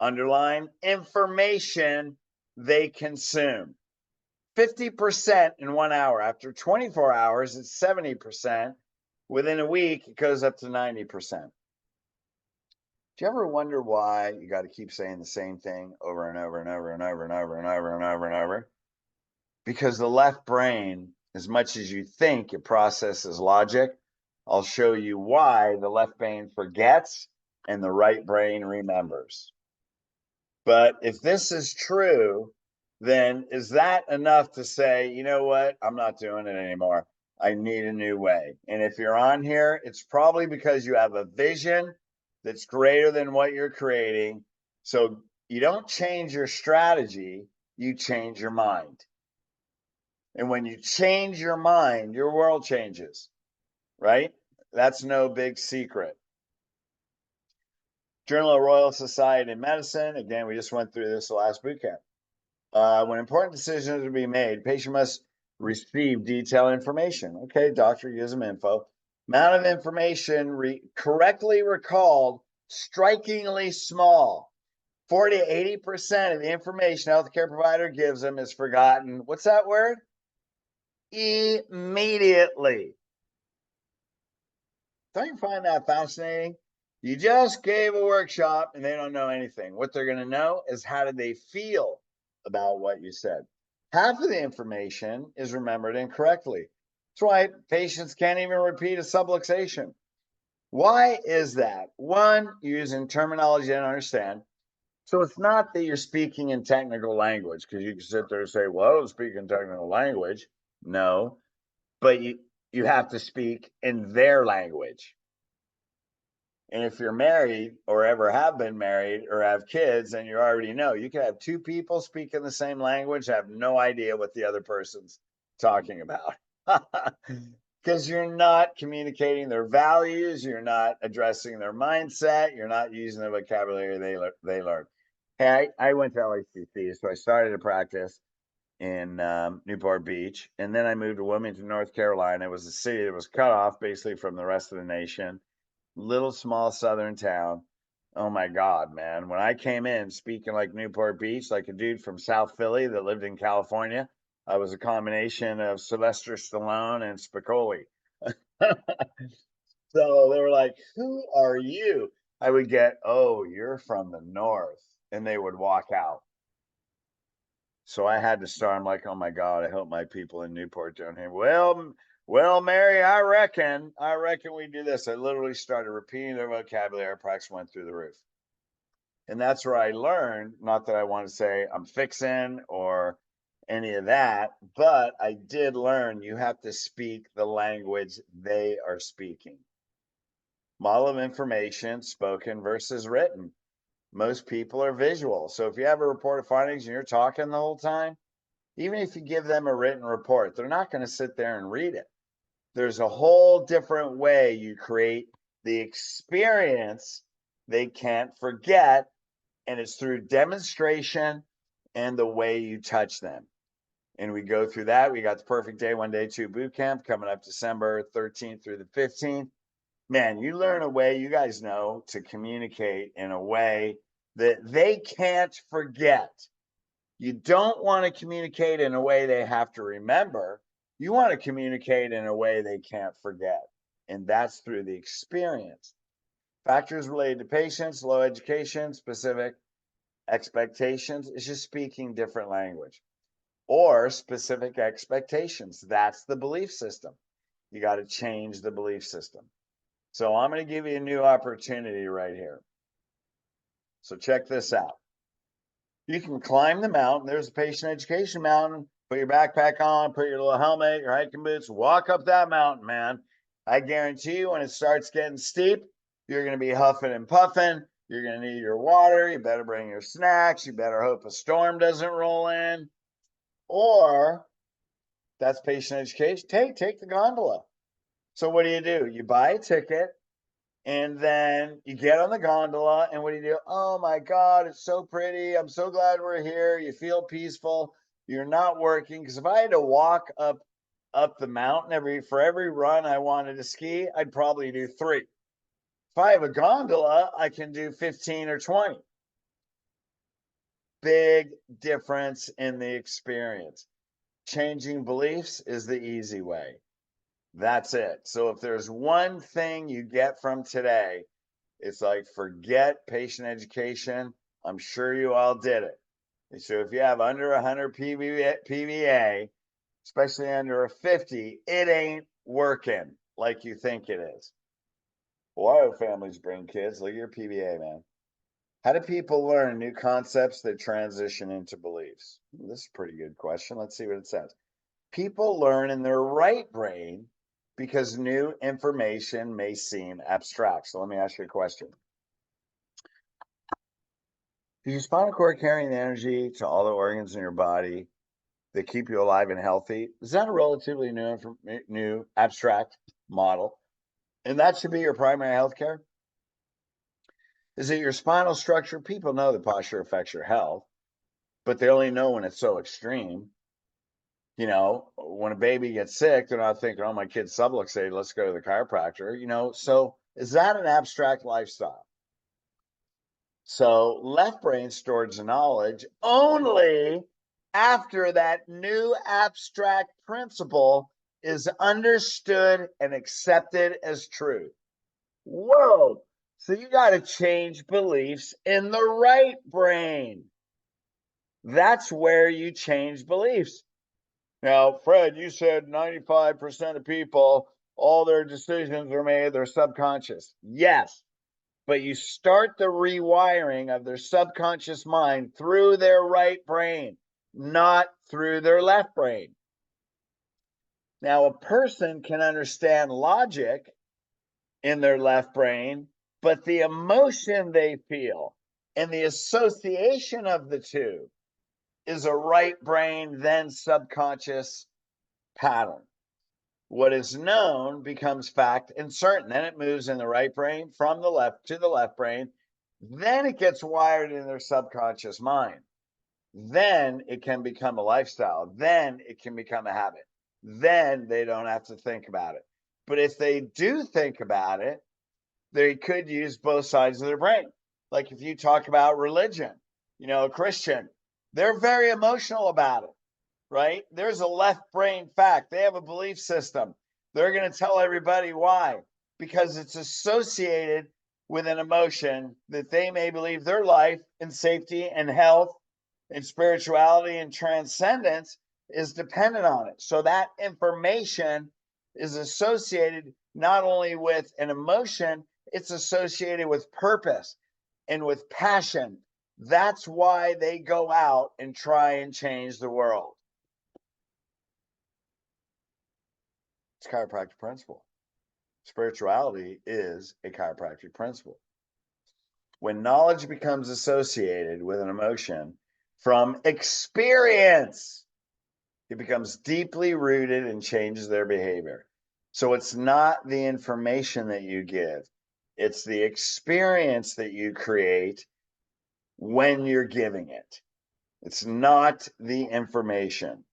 underlying information they consume. 50% in 1 hour. After 24 hours, it's 70%. Within a week, it goes up to 90%. Do you ever wonder why you got to keep saying the same thing over and over and over and over and over and over and over and over? Because the left brain, as much as you think it processes logic, I'll show you why the left brain forgets and the right brain remembers. But if this is true, then is that enough to say, you know what? I'm not doing it anymore. I need a new way. And if you're on here, it's probably because you have a vision that's greater than what you're creating. So you don't change your strategy, you change your mind. And when you change your mind, your world changes, right? That's no big secret. Journal of Royal Society of Medicine. Again, we just went through this last boot camp. When important decisions are to be made, patient must receive detailed information. Okay, doctor gives them info. Amount of information correctly recalled, strikingly small. 40 to 80% of the information healthcare provider gives them is forgotten. What's that word? Immediately. Don't you find that fascinating? You just gave a workshop and they don't know anything. What they're going to know is how did they feel about what you said. Half of the information is remembered incorrectly. That's why patients can't even repeat a subluxation. Why is that? One, you're using terminology they don't understand. So it's not that you're speaking in technical language, because you can sit there and say, well, I don't speak in technical language. No, but you have to speak in their language. And if you're married or ever have been married or have kids, then you already know you can have two people speaking the same language, have no idea what the other person's talking about. Because you're not communicating their values, you're not addressing their mindset, you're not using the vocabulary they learn. Hey, I went to LACC, so I started a practice in Newport Beach, and then I moved to Wilmington, North Carolina. It was a city that was cut off basically from the rest of the nation. Little small southern town. Oh my God, man. When I came in speaking like Newport Beach, like a dude from South Philly that lived in California, I was a combination of Sylvester Stallone and Spicoli. So they were like, who are you? I would get, oh, you're from the North. And they would walk out. So I had to start. I'm like, oh my God, I hope my people in Newport don't hear. Well, Mary, I reckon we do this. I literally started repeating their vocabulary. Practice went through the roof. And that's where I learned, not that I want to say I'm fixing or any of that, but I did learn you have to speak the language they are speaking. Model of information spoken versus written. Most people are visual. So if you have a report of findings and you're talking the whole time, even if you give them a written report, they're not going to sit there and read it. There's a whole different way you create the experience they can't forget, and it's through demonstration and the way you touch them. And we go through that. We got the Perfect Day 1 Day 2 boot camp coming up December 13th through the 15th. Man, you learn a way, you guys know, to communicate in a way that they can't forget. You don't want to communicate in a way they have to remember. You want to communicate in a way they can't forget. And that's through the experience. Factors related to patients, low education, specific expectations is just speaking different language. Or specific expectations. That's the belief system. You got to change the belief system. So I'm going to give you a new opportunity right here. So check this out. You can climb the mountain. There's a patient education mountain. Put your backpack on, put your little helmet, your hiking boots, walk up that mountain, man. I guarantee you when it starts getting steep, you're going to be huffing and puffing. You're going to need your water. You better bring your snacks. You better hope a storm doesn't roll in. Or that's patient education. Take the gondola. So what do? You buy a ticket and then you get on the gondola, and what do? Oh my God, it's so pretty. I'm so glad we're here. You feel peaceful. You're not working. Because if I had to walk up the mountain for every run I wanted to ski, I'd probably do 3. If I have a gondola, I can do 15 or 20. Big difference in the experience. Changing beliefs is the easy way. That's it. So if there's one thing you get from today, it's like, forget patient education. I'm sure you all did it. And so if you have under 100 PVA, especially under a 50, it ain't working like you think it is. Why do families bring kids? Look at your PVA, man. How do people learn new concepts that transition into beliefs? This is a pretty good question. Let's see what it says. People learn in their right brain because new information may seem abstract. So let me ask you a question. Is your spinal cord carrying the energy to all the organs in your body that keep you alive and healthy? Is that a relatively new abstract model? And that should be your primary health care? Is it your spinal structure? People know the posture affects your health, but they only know when it's so extreme. When a baby gets sick, they're not thinking, oh, my kid's subluxated, let's go to the chiropractor. So is that an abstract lifestyle? So left brain stores knowledge only after that new abstract principle is understood and accepted as truth. Whoa. So you got to change beliefs in the right brain. That's where you change beliefs. Now, Fred, you said 95% of people, all their decisions are made, they're subconscious. Yes, but you start the rewiring of their subconscious mind through their right brain, not through their left brain. Now, a person can understand logic in their left brain, but the emotion they feel and the association of the two is a right brain, then subconscious pattern. What is known becomes fact and certain. Then it moves in the right brain from the left to the left brain. Then it gets wired in their subconscious mind. Then it can become a lifestyle. Then it can become a habit. Then they don't have to think about it. But if they do think about it, they could use both sides of their brain. Like if you talk about religion, a Christian, they're very emotional about it, right? There's a left brain fact. They have a belief system. They're going to tell everybody why, because it's associated with an emotion that they may believe their life and safety and health and spirituality and transcendence is dependent on it. So that information is associated not only with an emotion, it's associated with purpose and with passion. That's why they go out and try and change the world. It's chiropractic principle. Spirituality is a chiropractic principle. When knowledge becomes associated with an emotion from experience, it becomes deeply rooted and changes their behavior. So it's not the information that you give, it's the experience that you create when you're giving it. It's not the information.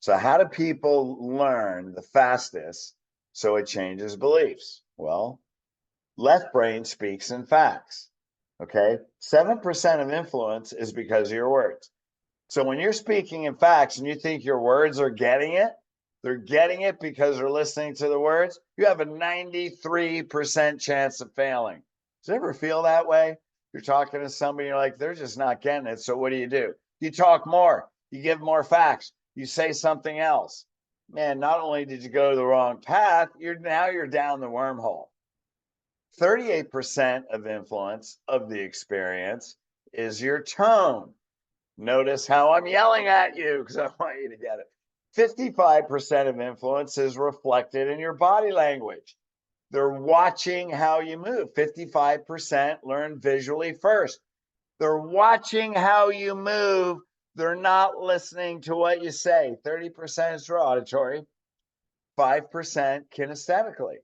So how do people learn the fastest so it changes beliefs? Well, left brain speaks in facts. Okay. 7% of influence is because of your words. So when you're speaking in facts and you think your words are getting it, they're getting it because they're listening to the words, you have a 93% chance of failing. Does it ever feel that way? You're talking to somebody, you're like, they're just not getting it. So what do? You talk more, you give more facts, you say something else. Man, not only did you go the wrong path, you're down the wormhole. 38% of influence of the experience is your tone. Notice how I'm yelling at you because I want you to get it. 55% of influence is reflected in your body language. They're watching how you move. 55% learn visually first. They're watching how you move They're not listening to what you say. 30% is auditory, 5% kinesthetically.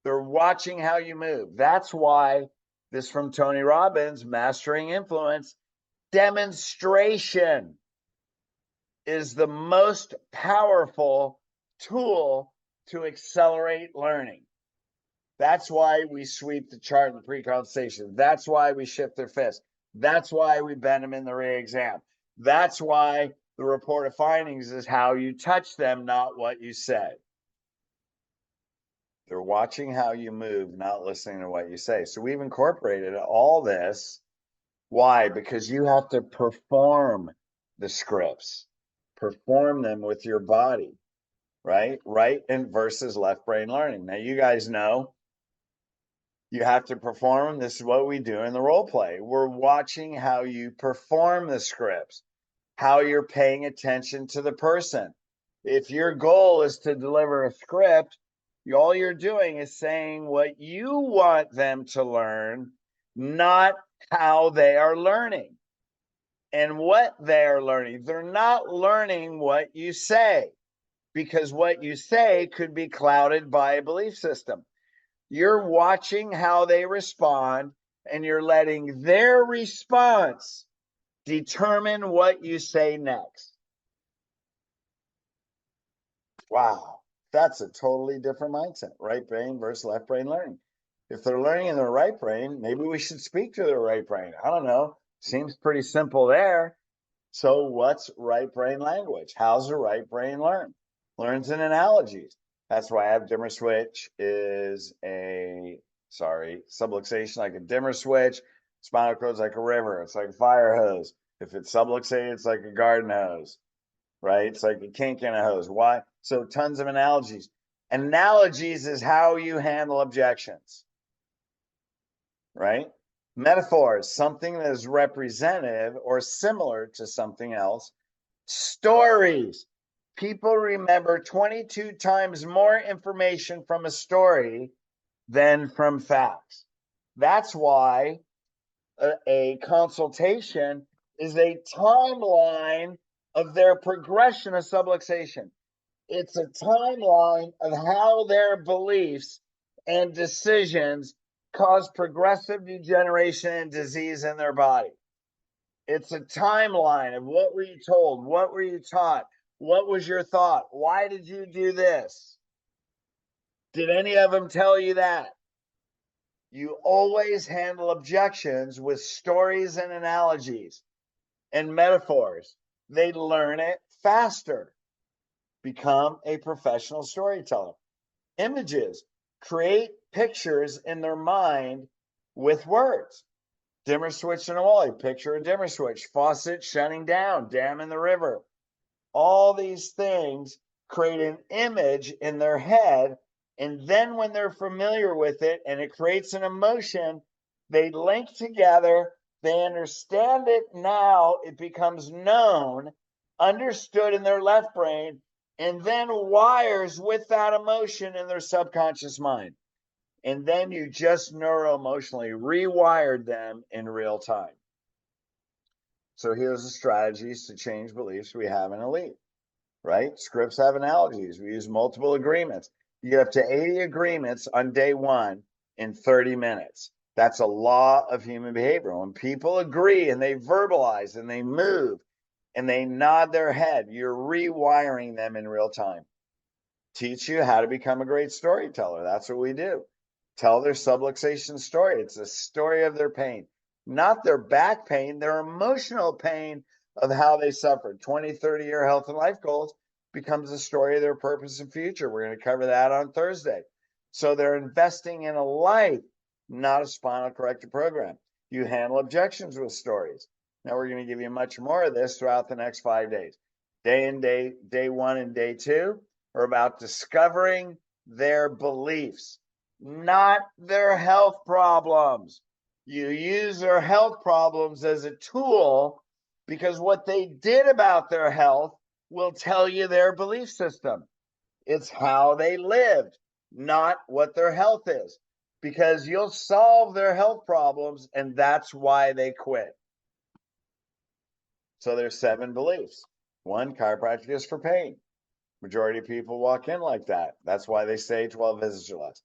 They're watching how you move. That's why this from Tony Robbins, Mastering Influence, demonstration is the most powerful tool to accelerate learning. That's why we sweep the chart in the pre-consultation. That's why we shift their fist. That's why we bend them in the re-exam. That's why the report of findings is how you touch them, not what you say. They're watching how you move, not listening to what you say. So we've incorporated all this. Why? Because you have to perform the scripts, perform them with your body, right? Right and versus left brain learning. Now, you guys know you have to perform them. This is what we do in the role play. We're watching how you perform the scripts, how you're paying attention to the person. If your goal is to deliver a script, all you're doing is saying what you want them to learn, not how they are learning and what they are learning. They're not learning what you say, because what you say could be clouded by a belief system. You're watching how they respond, and you're letting their response determine what you say next. Wow, that's a totally different mindset. Right brain versus left brain learning. If they're learning in their right brain, maybe we should speak to their right brain. I don't know. Seems pretty simple there. So what's right brain language? How's the right brain learn? Learns in analogies. That's why I have dimmer switch is subluxation like a dimmer switch. Spinal cord's like a river. It's like a fire hose. If it's subluxated, it's like a garden hose, right? It's like a kink in a hose. Why? So tons of analogies. Analogies is how you handle objections, right? Metaphors, something that is representative or similar to something else. Stories. People remember 22 times more information from a story than from facts. That's why a consultation is a timeline of their progression of subluxation. It's a timeline of how their beliefs and decisions cause progressive degeneration and disease in their body. It's a timeline of what were you told? What were you taught? What was your thought? Why did you do this? Did any of them tell you that? You always handle objections with stories and analogies and metaphors. They learn it faster. Become a professional storyteller. Images. Create pictures in their mind with words. Dimmer switch in a wall. Picture a dimmer switch. Faucet shutting down. Dam in the river. All these things create an image in their head. And then when they're familiar with it and it creates an emotion, they link together. They understand it now. It becomes known, understood in their left brain, and then wires with that emotion in their subconscious mind. And then you just neuroemotionally rewired them in real time. So here's the strategies to change beliefs we have in Elite, right? Scripts have analogies. We use multiple agreements. You get up to 80 agreements on day one in 30 minutes. That's a law of human behavior. When people agree and they verbalize and they move and they nod their head, you're rewiring them in real time. Teach you how to become a great storyteller. That's what we do. Tell their subluxation story. It's a story of their pain, not their back pain, their emotional pain of how they suffered. 20, 30-year health and life goals becomes a story of their purpose and future. We're going to cover that on Thursday. So they're investing in a life, not a spinal corrective program. You handle objections with stories. Now we're going to give you much more of this throughout the next 5 days. Day one and day two are about discovering their beliefs, not their health problems. You use their health problems as a tool because what they did about their health will tell you their belief system. It's how they lived, not what their health is, because you'll solve their health problems and that's why they quit. So there's 7 beliefs. 1, chiropractic is for pain. Majority of people walk in like that. That's why they say 12 visits or less.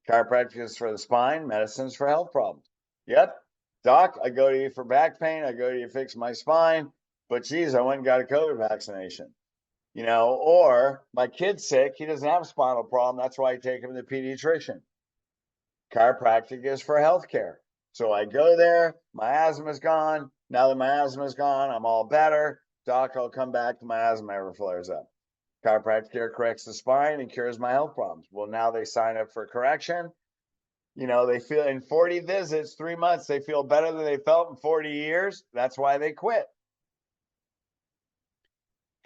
Chiropractic is for the spine, medicine's for health problems. Yep. Doc, I go to you for back pain. I go to you to fix my spine. But geez, I went and got a COVID vaccination. Or my kid's sick. He doesn't have a spinal problem. That's why I take him to the pediatrician. Chiropractic is for healthcare. So I go there, my asthma's gone. Now that my asthma's gone, I'm all better. Doc, I'll come back to my asthma ever flares up. Chiropractic care corrects the spine and cures my health problems. Well, now they sign up for correction. They feel in 40 visits, 3 months, they feel better than they felt in 40 years. That's why they quit.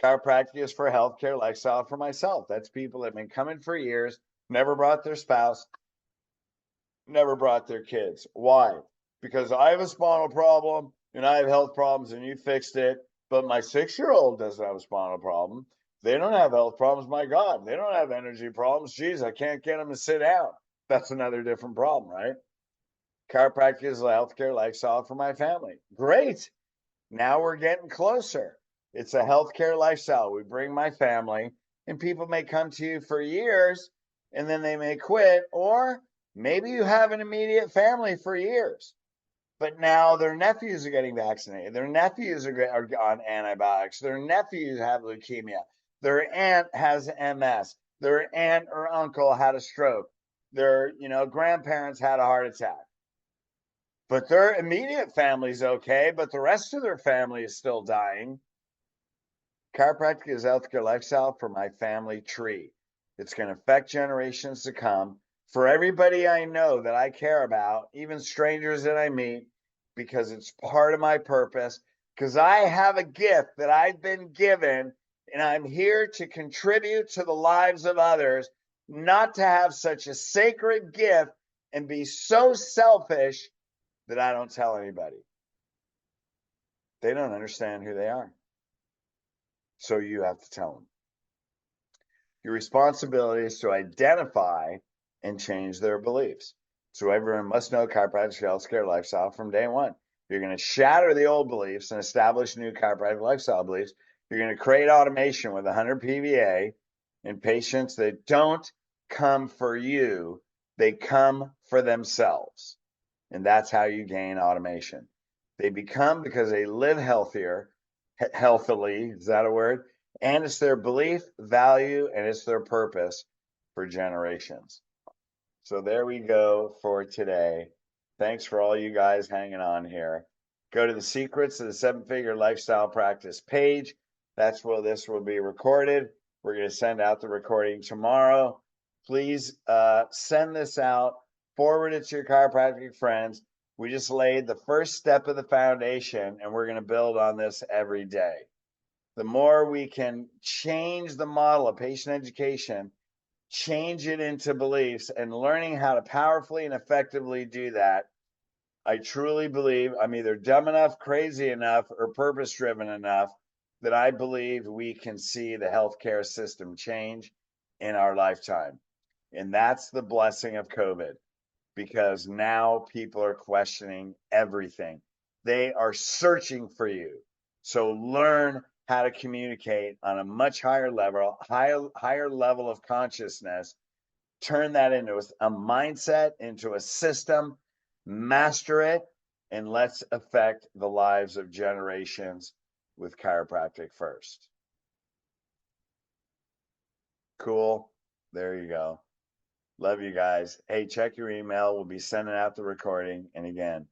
Chiropractic is for healthcare lifestyle for myself. That's people that have been coming for years, never brought their spouse, never brought their kids. Why? Because I have a spinal problem and I have health problems and you fixed it, but my 6-year-old doesn't have a spinal problem. They don't have health problems. My God, they don't have energy problems. Geez, I can't get them to sit down. That's another different problem, right? Chiropractic is a healthcare lifestyle for my family. Great. Now we're getting closer. It's a healthcare lifestyle. We bring my family, and people may come to you for years and then they may quit, or maybe you have an immediate family for years, but now their nephews are getting vaccinated. Their nephews are on antibiotics. Their nephews have leukemia. Their aunt has MS. Their aunt or uncle had a stroke. Their, grandparents had a heart attack. But their immediate family's okay, but the rest of their family is still dying. Chiropractic is healthcare lifestyle for my family tree. It's going to affect generations to come. For everybody I know that I care about, even strangers that I meet, because it's part of my purpose, because I have a gift that I've been given, and I'm here to contribute to the lives of others, not to have such a sacred gift and be so selfish that I don't tell anybody. They don't understand who they are. So you have to tell them. Your responsibility is to identify and change their beliefs. So everyone must know chiropractic healthcare lifestyle from day one. You're going to shatter the old beliefs and establish new chiropractic lifestyle beliefs. You're going to create automation with 100 PVA in patients that don't come for you, they come for themselves. And that's how you gain automation. They become because they live healthily, is that a word? And it's their belief, value, and it's their purpose for generations. So there we go for today. Thanks for all you guys hanging on here. Go to the Secrets of the 7-Figure Lifestyle Practice page. That's where this will be recorded. We're going to send out the recording tomorrow. Please send this out. Forward it to your chiropractic friends. We just laid the first step of the foundation, and we're going to build on this every day. The more we can change the model of patient education, change it into beliefs, and learning how to powerfully and effectively do that, I truly believe I'm either dumb enough, crazy enough, or purpose-driven enough that I believe we can see the healthcare system change in our lifetime. And that's the blessing of COVID, because now people are questioning everything. They are searching for you. So learn how to communicate on a much higher level, higher level of consciousness. Turn that into a mindset, into a system, master it, and let's affect the lives of generations with chiropractic first. Cool. There you go. Love you guys. Hey, check your email. We'll be sending out the recording. And again,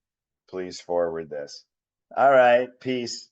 please forward this. All right. Peace.